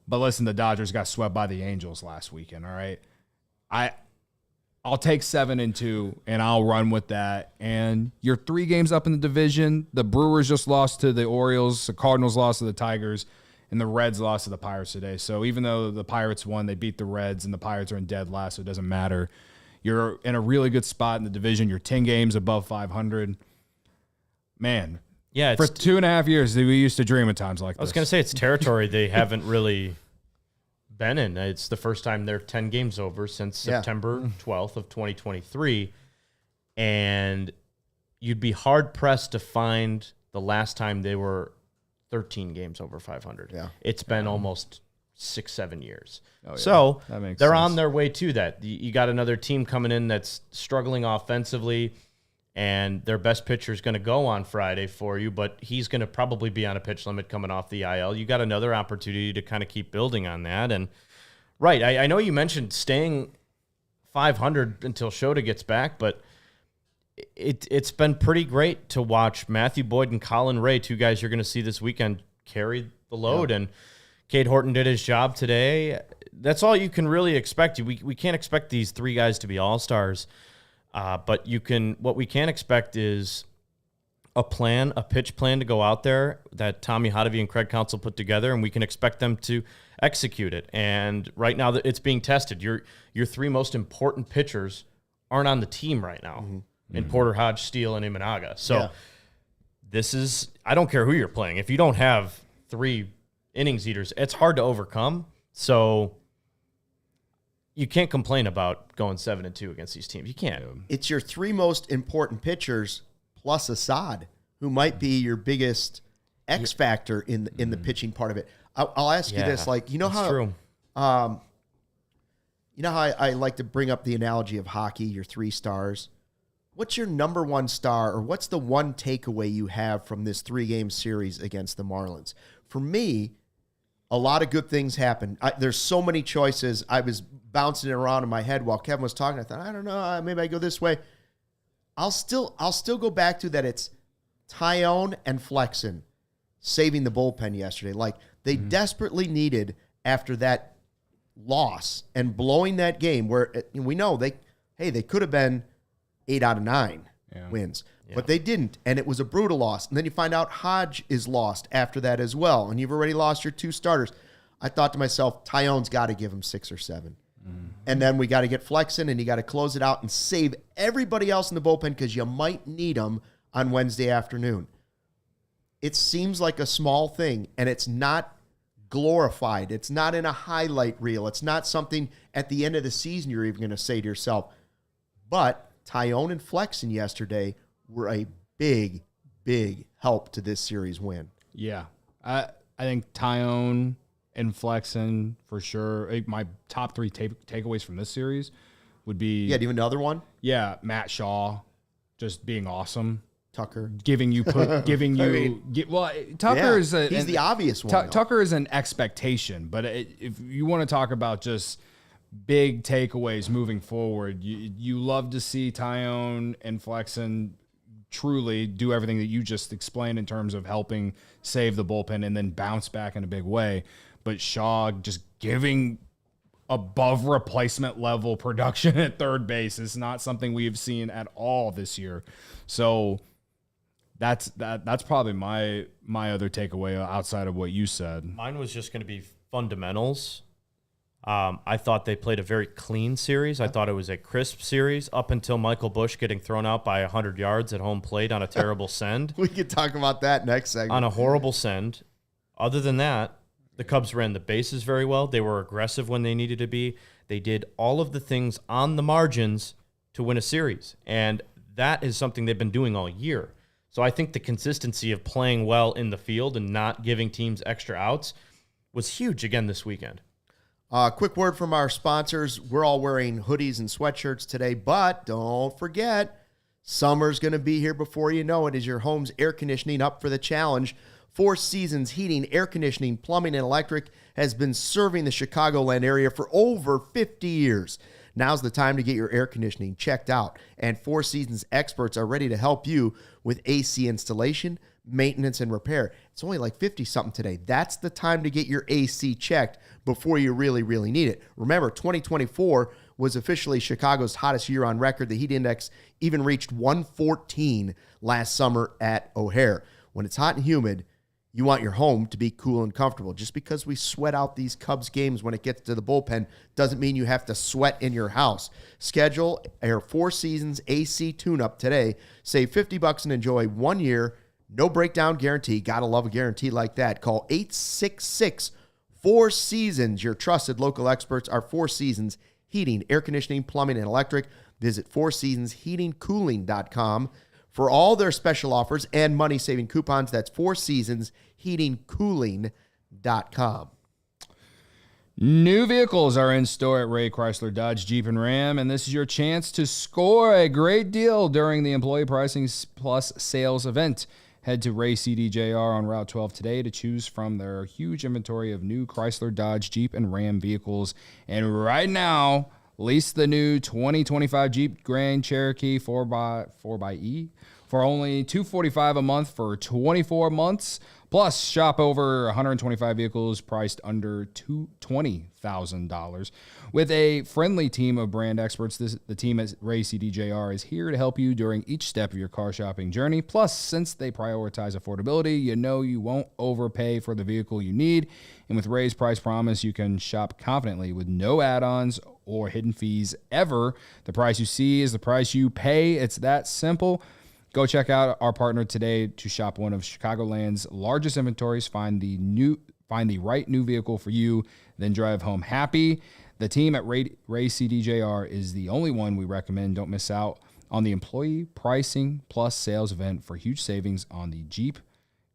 But listen, the Dodgers got swept by the Angels last weekend, all right? I'll take 7-2, and I'll run with that. And you're 3 games up in the division. The Brewers just lost to the Orioles. The Cardinals lost to the Tigers. And the Reds lost to the Pirates today. So even though the Pirates won, they beat the Reds, and the Pirates are in dead last, so it doesn't matter. You're in a really good spot in the division. You're 10 games above 500. Man. Yeah, for 2.5 years, we used to dream at times like this. I was going to say it's territory they haven't really been in. It's the first time they're 10 games over since September 12th of 2023. And you'd be hard-pressed to find the last time they were 13 games over 500. Yeah. It's been almost 6-7 years. Oh, yeah. So they're sense. On their way to that. You got another team coming in that's struggling offensively, and their best pitcher is going to go on Friday for you, but he's going to probably be on a pitch limit coming off the IL. You got another opportunity to kind of keep building on that. And right, I know you mentioned staying 500 until Shota gets back, but it's been pretty great to watch Matthew Boyd and Colin Ray, 2 guys you're going to see this weekend, carry the load. Yeah. And Cade Horton did his job today. That's all you can really expect. We can't expect these 3 guys to be all-stars. But what we can expect is a pitch plan to go out there that Tommy Hotovy and Craig Counsell put together, and we can expect them to execute it. And right now it's being tested. Your 3 most important pitchers aren't on the team right now in Porter, Hodge, Steele, and Imanaga. So this is, I don't care who you're playing. If you don't have 3 innings eaters, it's hard to overcome. So you can't complain about going 7-2 against these teams. You can't. It's your 3 most important pitchers plus Assad, who might be your biggest X factor in the pitching part of it. I'll ask you this, like, you know how true. You know how I like to bring up the analogy of hockey, your 3 stars. What's your number 1 star, or what's the one takeaway you have from this 3-game series against the Marlins? For me, a lot of good things happen. There's so many choices. I was bouncing it around in my head while Kevin was talking. I thought, I don't know, maybe I go this way. I'll still go back to that. It's Tyone and Flexen saving the bullpen yesterday. Like, they desperately needed, after that loss and blowing that game, where we know they could have been 8 out of 9 wins. Yeah. But they didn't, and it was a brutal loss. And then you find out Hodge is lost after that as well, and you've already lost your 2 starters. I thought to myself, Tyone's got to give him 6 or 7. And then we got to get Flexen, and you got to close it out and save everybody else in the bullpen because you might need them on Wednesday afternoon. It seems like a small thing, and it's not glorified. It's not in a highlight reel. It's not something at the end of the season you're even going to say to yourself. But Tyone and Flexen yesterday were a big, big help to this series win. Yeah. I think Tyone and Flexen for sure. My top 3 takeaways from this series would be... Yeah, do you have another one? Yeah, Matt Shaw just being awesome. Tucker. Tucker is he's the obvious one. Tucker is an expectation, but if you want to talk about just big takeaways moving forward, you love to see Tyone and Flexen truly do everything that you just explained in terms of helping save the bullpen and then bounce back in a big way. But Shaw just giving above replacement level production at third base is not something we have seen at all this year. So that's probably my other takeaway outside of what you said. Mine was just going to be fundamentals. I thought they played a very clean series. I thought it was a crisp series up until Michael Busch getting thrown out by 100 yards at home plate on a terrible send. We could talk about that next segment. On a horrible send. Other than that, the Cubs ran the bases very well. They were aggressive when they needed to be. They did all of the things on the margins to win a series, and that is something they've been doing all year. So I think the consistency of playing well in the field and not giving teams extra outs was huge again this weekend. Quick word from our sponsors. We're all wearing hoodies and sweatshirts today, but don't forget, summer's going to be here before you know it. Is your home's air conditioning up for the challenge? Four Seasons Heating, Air Conditioning, Plumbing, and Electric has been serving the Chicagoland area for over 50 years. Now's the time to get your air conditioning checked out, and Four Seasons experts are ready to help you with AC installation, maintenance, and repair. It's only like 50-something today. That's the time to get your AC checked before you really, really need it. Remember, 2024 was officially Chicago's hottest year on record. The heat index even reached 114 last summer at O'Hare. When it's hot and humid, you want your home to be cool and comfortable. Just because we sweat out these Cubs games when it gets to the bullpen doesn't mean you have to sweat in your house. Schedule a Four Seasons AC tune-up today. Save $50 and enjoy 1 year, no breakdown guarantee. Gotta love a guarantee like that. Call 866-4SEASONS. Your trusted local experts are Four Seasons Heating, Air Conditioning, Plumbing, and Electric. Visit fourseasonsheatingcooling.com for all their special offers and money-saving coupons. That's fourseasonsheatingcooling.com. New vehicles are in store at Ray Chrysler Dodge Jeep and Ram, and this is your chance to score a great deal during the Employee Pricing Plus sales event. Head to Ray CDJR on Route 12 today to choose from their huge inventory of new Chrysler Dodge Jeep and Ram vehicles. And right now, lease the new 2025 Jeep Grand Cherokee 4xe for only $245 a month for 24 months. Plus, shop over 125 vehicles priced under $20,000. With a friendly team of brand experts, the team at Ray CDJR is here to help you during each step of your car shopping journey. Plus, since they prioritize affordability, you know you won't overpay for the vehicle you need. And with Ray's Price Promise, you can shop confidently with no add-ons or hidden fees ever. The price you see is the price you pay. It's that simple. Go check out our partner today to shop one of Chicagoland's largest inventories. Find the right new vehicle for you, then drive home happy. The team at Ray CDJR is the only one we recommend. Don't miss out on the Employee Pricing Plus sales event for huge savings on the Jeep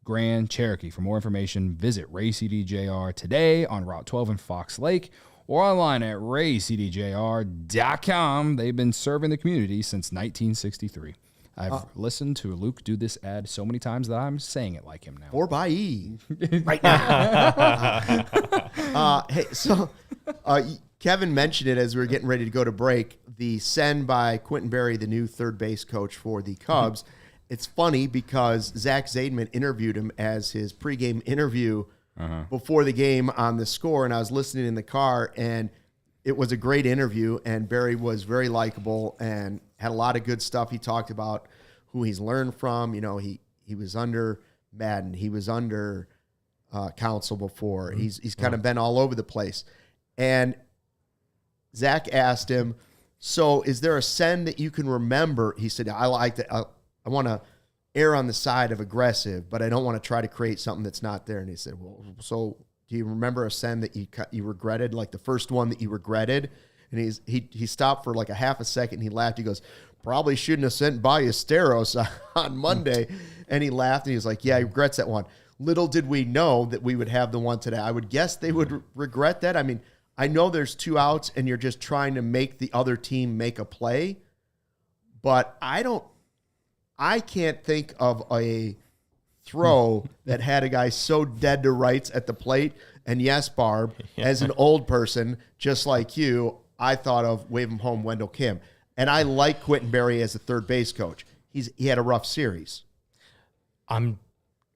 Grand Cherokee. For more information, visit Ray CDJR today on Route 12 in Fox Lake or online at raycdjr.com. They've been serving the community since 1963. I've listened to Luke do this ad so many times that I'm saying it like him now. 4xe right now. Hey, so Kevin mentioned it as we were getting ready to go to break. The send by Quentin Berry, the new third base coach for the Cubs. It's funny because Zach Zaidman interviewed him as his pregame interview before the game on the score, and I was listening in the car, and it was a great interview, and Berry was very likable and had a lot of good stuff. He talked about who he's learned from. You know, he was under Madden. He was under Council before. He's kind of been all over the place. And Zach asked him, so is there a send that you can remember? He said, I want to err on the side of aggressive, but I don't want to try to create something that's not there. And he said, well, so do you remember a send that you regretted, like the first one that you regretted? And he stopped for like a half a second and he laughed. He goes, probably shouldn't have sent Ballesteros on Monday. And he laughed and he was like, yeah, he regrets that one. Little did we know that we would have the one today. I would guess they would regret that. I mean, I know there's 2 outs and you're just trying to make the other team make a play, but I can't think of a throw that had a guy so dead to rights at the plate. And yes, Barb, as an old person, just like you, I thought of wave him home Wendell Kim. And I like Quentin Berry as a third base coach. He had a rough series.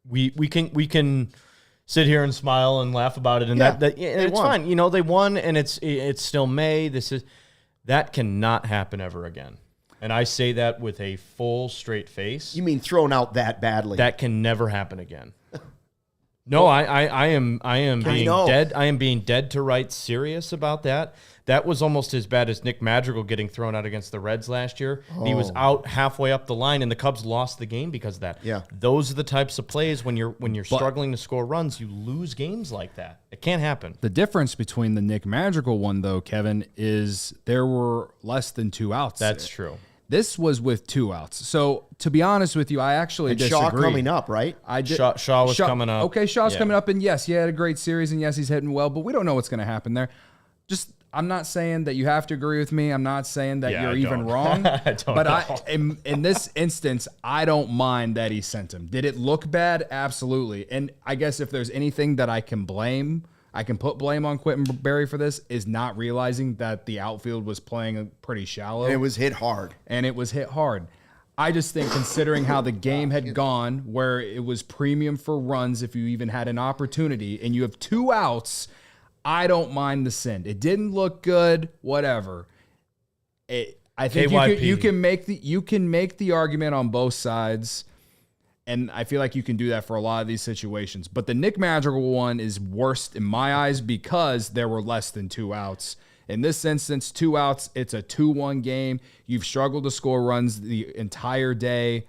We can sit here and smile and laugh about it, and it's fine. You know, they won, and it's still May. That cannot happen ever again. And I say that with a full straight face. You mean thrown out that badly? That can never happen again. No, I am being dead. I am being dead to rights serious about that. That was almost as bad as Nick Madrigal getting thrown out against the Reds last year. Oh. He was out halfway up the line, and the Cubs lost the game because of that. Yeah. Those are the types of plays when you're struggling to score runs, you lose games like that. It can't happen. The difference between the Nick Madrigal one, though, Kevin, is there were less than 2 outs. That's true. This was with 2 outs. So, to be honest with you, I actually disagree. Shaw coming up, right? Shaw was coming up. Okay, Shaw's coming up, and yes, he had a great series, and yes, he's hitting well, but we don't know what's going to happen there. I'm not saying that you have to agree with me. I'm not saying that you're even wrong. In this instance, I don't mind that he sent him. Did it look bad? Absolutely. And I guess if there's anything that I can put blame on Quentin Berry for this, is not realizing that the outfield was playing pretty shallow. And it was hit hard. I just think considering how the game had gone, where it was premium for runs if you even had an opportunity, and you have 2 outs, I don't mind the send. It didn't look good, whatever. I think you can make the argument on both sides. And I feel like you can do that for a lot of these situations. But the Nick Madrigal one is worst in my eyes because there were less than 2 outs. In this instance, 2 outs, it's a 2-1 game. You've struggled to score runs the entire day.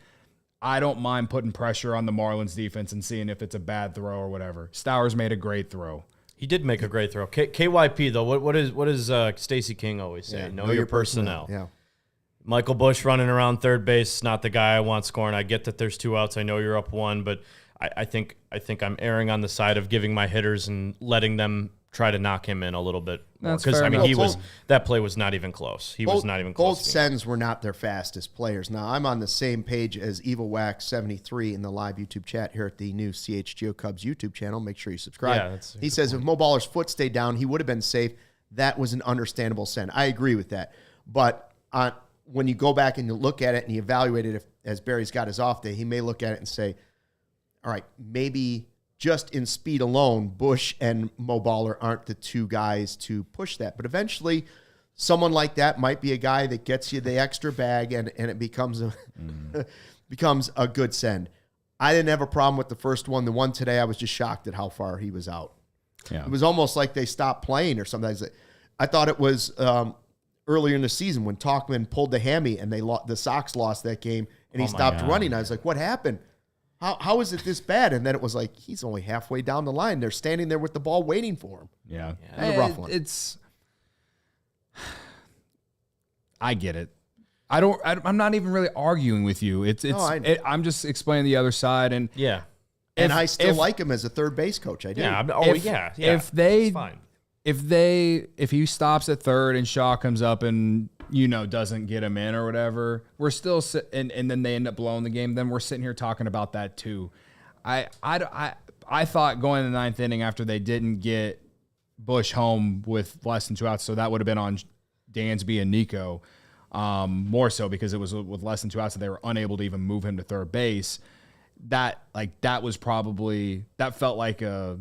I don't mind putting pressure on the Marlins defense and seeing if it's a bad throw or whatever. Stowers made a great throw. He did make a great throw. KYP, though, what does Stacey King always say? Know your personnel. Yeah. Michael Busch running around third base, not the guy I want scoring. I get that there's 2 outs. I know you're up 1, but I think I'm erring on the side of giving my hitters and letting them try to knock him in a little bit more. Because that play was not even close. Was not even close. Both sends were not their fastest players. Now I'm on the same page as Evil Wax 73 in the live YouTube chat here at the new CHGO Cubs YouTube channel. Make sure you subscribe. Yeah, he says if Mo Baller's foot stayed down, he would have been safe. That was an understandable send. I agree with that. But when you go back and you look at it and you evaluate it, as Barry's got his off day, he may look at it and say, all right, maybe just in speed alone, Busch and Mo Baller aren't the 2 guys to push that. But eventually, someone like that might be a guy that gets you the extra bag and it becomes a good send. I didn't have a problem with the first one. The one today, I was just shocked at how far he was out. Yeah. It was almost like they stopped playing or something. I thought it was earlier in the season when Tauchman pulled the hammy and the Sox lost that game and he stopped running. I was like, what happened? How is it this bad? And then it was like, he's only halfway down the line. They're standing there with the ball waiting for him. Yeah. It was a rough one. I get it. I'm not even really arguing with you. I'm just explaining the other side. And yeah. And I still like him as a third base coach. I do. Yeah. If he stops at third and Shaw comes up and doesn't get him in or whatever, we're still and then they end up blowing the game. Then we're sitting here talking about that too. I thought going in the 9th inning after they didn't get Busch home with less than 2 outs, so that would have been on Dansby and Nico, more so because it was with less than 2 outs that they were unable to even move him to third base. That felt like a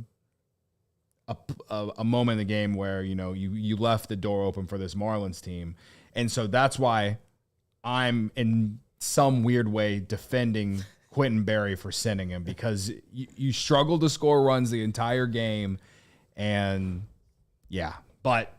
moment in the game where you left the door open for this Marlins team. And so that's why I'm in some weird way defending Quentin Berry for sending him, because you struggled to score runs the entire game. And yeah, but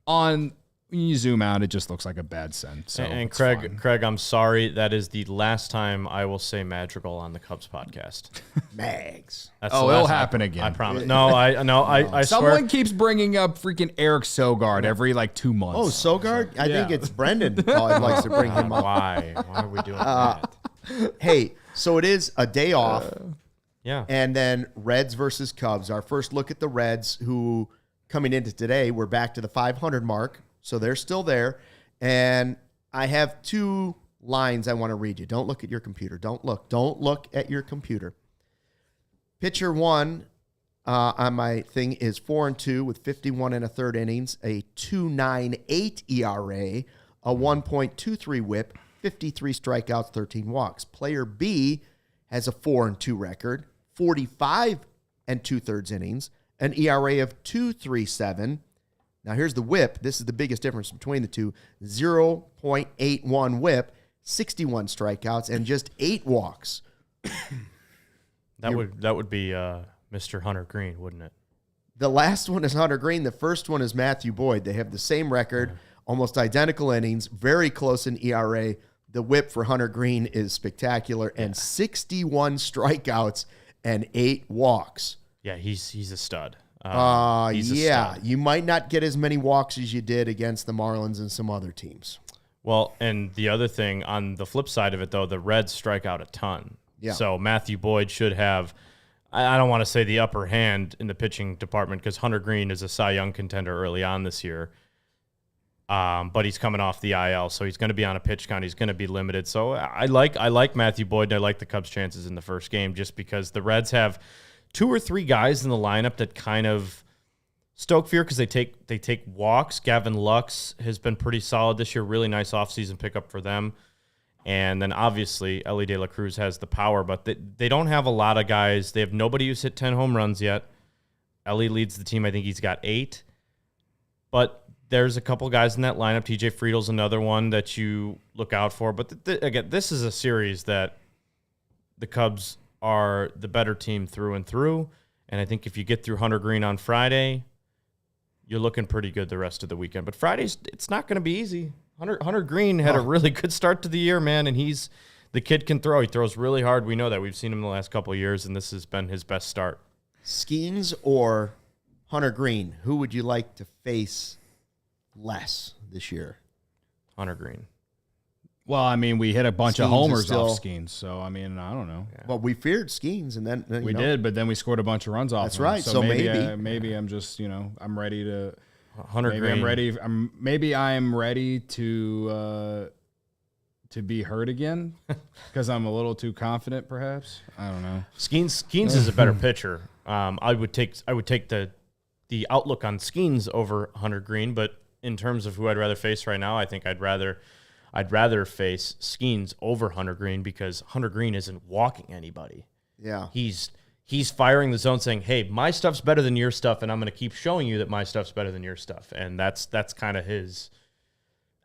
on, when you zoom out, it just looks like a bad send. So and Craig, I'm sorry. That is the last time I will say Madrigal on the Cubs podcast. Mags. It'll happen again. I promise. I Someone swear. keeps bringing up freaking Eric Sogard every 2 months. Oh, Sogard? I think it's Brendan probably likes to bring him up. Why are we doing that? Hey, so it is a day off. Yeah. And then Reds versus Cubs. Our first look at the Reds, who coming into today, we're back to the 500 mark. So they're still there. And I have 2 lines I want to read you. Don't look at your computer. Don't look at your computer. Pitcher 1 on my thing is 4-2 with 51 1/3 innings, a 2.98 ERA, a 1.23 WHIP, 53 strikeouts, 13 walks. Player B has a 4-2 record, 45 2/3 innings, an ERA of 2.37. Now here's the WHIP. This is the biggest difference between the two. 0.81 WHIP, 61 strikeouts, and just 8 walks. That would be Mr. Hunter Green, wouldn't it? The last one is Hunter Green. The first one is Matthew Boyd. They have the same record, almost identical innings, very close in ERA. The WHIP for Hunter Green is spectacular, and 61 strikeouts and 8 walks. Yeah, he's a stud. He's a stud. You might not get as many walks as you did against the Marlins and some other teams. Well, and the other thing, on the flip side of it, though, the Reds strike out a ton. Yeah. So Matthew Boyd should have, I don't want to say the upper hand in the pitching department because Hunter Green is a Cy Young contender early on this year. But he's coming off the IL, so he's going to be on a pitch count. He's going to be limited. So I like Matthew Boyd, and I like the Cubs' chances in the first game just because the Reds have 2 or 3 guys in the lineup that kind of stoke fear because they take walks. Gavin Lux has been pretty solid this year. Really nice offseason pickup for them. And then obviously Ellie De La Cruz has the power, but they don't have a lot of guys. They have nobody who's hit 10 home runs yet. Ellie leads the team. I think he's got 8. But there's a couple guys in that lineup. TJ Friedel's another one that you look out for. But again, this is a series that the Cubs are the better team through and through. And I think if you get through Hunter Green on Friday, you're looking pretty good the rest of the weekend. But Fridays, it's not going to be easy. Hunter Green had a really good start to the year, man, and the kid can throw. He throws really hard. We know that. We've seen him the last couple of years, and this has been his best start. Skeens or Hunter Green, who would you like to face less this year? Hunter Green. Well, I mean, we hit a bunch of Skeens homers still, off Skeens, so I mean, I don't know. Yeah. Well, we feared Skeens, and then we did, but then we scored a bunch of runs off. That's him. right. So maybe I'm just I'm ready to. Hunter maybe Green. I'm ready. Maybe I am ready to be hurt again because I'm a little too confident. Perhaps I don't know. Skeens is a better pitcher. I would take the outlook on Skeens over Hunter Green, but in terms of who I'd rather face right now, I think I'd rather face Skeens over Hunter Green because Hunter Green isn't walking anybody. Yeah, He's firing the zone saying, hey, my stuff's better than your stuff, and I'm going to keep showing you that my stuff's better than your stuff. And that's kind of his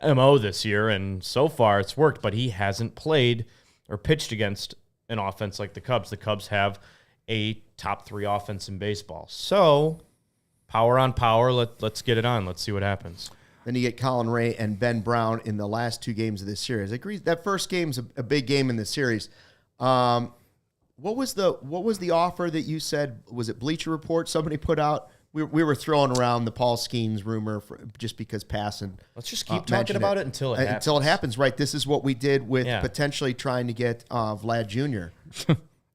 MO this year, and so far it's worked, but he hasn't played or pitched against an offense like the Cubs. The Cubs have a top 3 offense in baseball. So power on power, let's get it on. Let's see what happens. Then you get Colin Ray and Ben Brown in the last 2 games of this series. I agree. That first game's a big game in the series. What was the offer that you said? Was it Bleacher Report somebody put out? We were throwing around the Paul Skeens rumor just because Passan. Let's just keep talking about it until it happens. Until it happens, right? This is what we did with potentially trying to get Vlad Jr.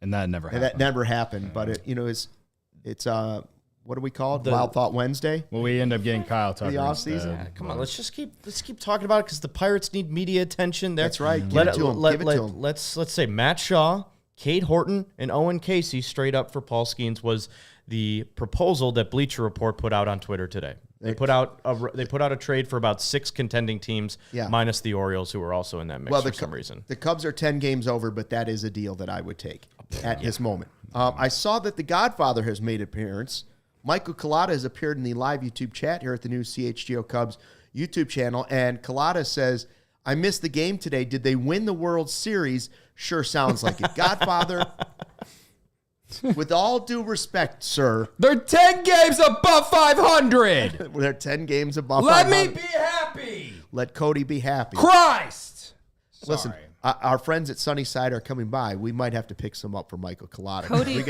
And that never happened. That never happened. But it's what do we call it? Wild Thought Wednesday. Well, we end up getting Kyle Tucker the offseason. Yeah, come on, let's keep talking about it because the Pirates need media attention. That's right. Give it to them. Let's say Matt Shaw, Cade Horton, and Owen Casey straight up for Paul Skeens was the proposal that Bleacher Report put out on Twitter today. They put out a trade for about 6 contending teams, minus the Orioles, who were also in that mix for some reason. The Cubs are 10 games over, but that is a deal that I would take at this moment. I saw that The Godfather has made an appearance. Michael Collada has appeared in the live YouTube chat here at the new CHGO Cubs YouTube channel, and Collada says, I missed the game today. Did they win the World Series? Sure sounds like it. Godfather, With all due respect, sir. They're 10 games above 500. They're 10 games above Let 500. me be happy. Let Cody be happy. Christ. Listen, Sorry. our friends at Sunnyside are coming by. We might have to pick some up for Michael Collada.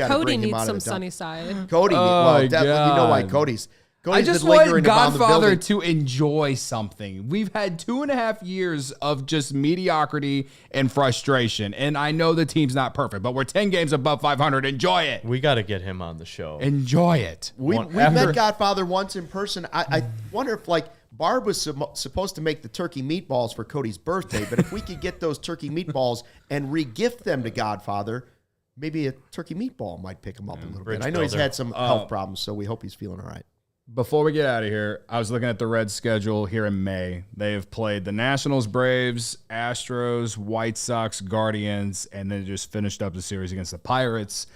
Cody needs some Sunnyside. Cody, you know why Cody's I just been want lingering around the Godfather building. to enjoy something. We've had 2.5 years of just mediocrity and frustration, and I know the team's not perfect, but we're 10 games above 500. Enjoy it. We got to get him on the show. Enjoy it. We met Godfather once in person. I wonder if, like, Barb was supposed to make the turkey meatballs for Cody's birthday, but if we could get those turkey meatballs and re-gift them to Godfather, maybe a turkey meatball might pick him up a little bit. I know he's had some health problems, so we hope he's feeling all right. Before we get out of here, I was looking at the Reds' schedule here in May. They have played the Nationals, Braves, Astros, White Sox, Guardians, and then just finished up the series against the Pirates.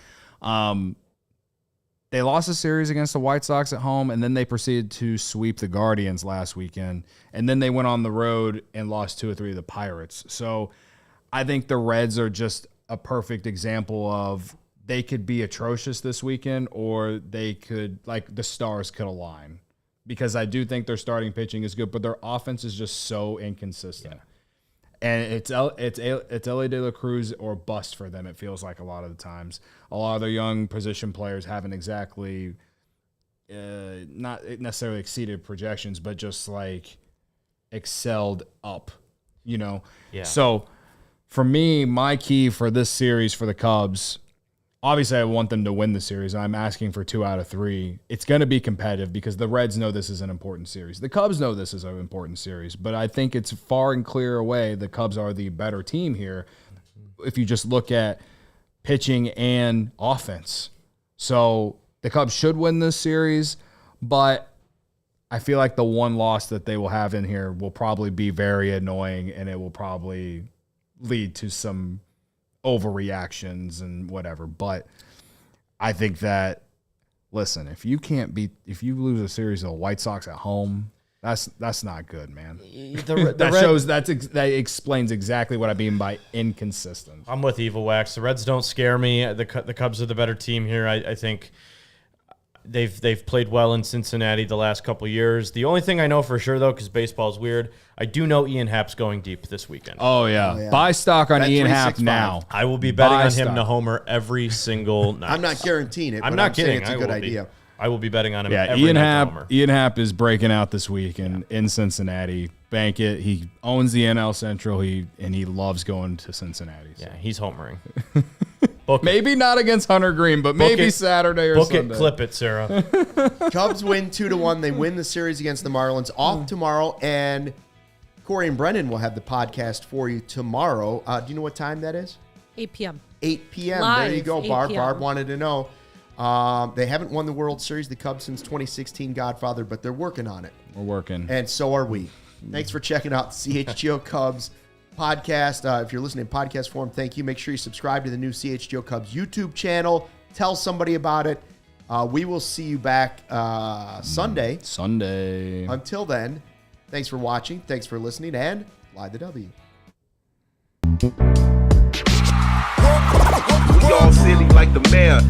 They lost a series against the White Sox at home, and then they proceeded to sweep the Guardians last weekend. And then they went on the road and lost 2 or 3 of the Pirates. So I think the Reds are just a perfect example of they could be atrocious this weekend, or they could, like, the stars could align, because I do think their starting pitching is good, but their offense is just so inconsistent. Yeah. And it's Elly De La Cruz or bust for them, it feels like a lot of the times. A lot of their young position players haven't exactly not necessarily exceeded projections, but just like excelled up, you know? Yeah. So for me, my key for this series for the Cubs, obviously I want them to win the series. I'm asking for 2 out of 3. It's going to be competitive because the Reds know this is an important series. The Cubs know this is an important series, but I think it's far and clear away the Cubs are the better team here if you just look at pitching and offense. So the Cubs should win this series, but I feel like the one loss that they will have in here will probably be very annoying, and it will probably lead to some overreactions and whatever. But I think that, listen, if you lose a series of the White Sox at home, that's not good, man. That explains exactly what I mean by inconsistent. I'm with Evil Wax. The Reds don't scare me. The Cubs are the better team here. I think they've played well in Cincinnati the last couple of years. The only thing I know for sure, though, because baseball's weird, I do know Ian Happ's going deep this weekend. Oh, yeah. Buy stock on Ian Happ now. I will be betting on him to homer every single night. I'm not guaranteeing it, I'm not kidding. It's a good idea. I will be betting on him every night to homer. Ian Happ is breaking out this week in Cincinnati. Bank it. He owns the NL Central, and he loves going to Cincinnati. So. Yeah, he's homering. Maybe not against Hunter Green, but maybe Saturday or Sunday. Book it, clip it, Sarah. Cubs win 2-1. They win the series against the Marlins. Off tomorrow, and Corey and Brennan will have the podcast for you tomorrow. Do you know what time that is? 8 p.m. 8 p.m. Live, there you go, Barb. 8 p.m. Barb wanted to know. They haven't won the World Series, the Cubs, since 2016, Godfather, but they're working on it. We're working. And so are we. Thanks for checking out the CHGO Cubs podcast. If you're listening in podcast form, thank you. Make sure you subscribe to the new CHGO Cubs YouTube channel. Tell somebody about it. We will see you back Sunday. Until then, thanks for watching. Thanks for listening, and fly the W. We all silly like the mayor.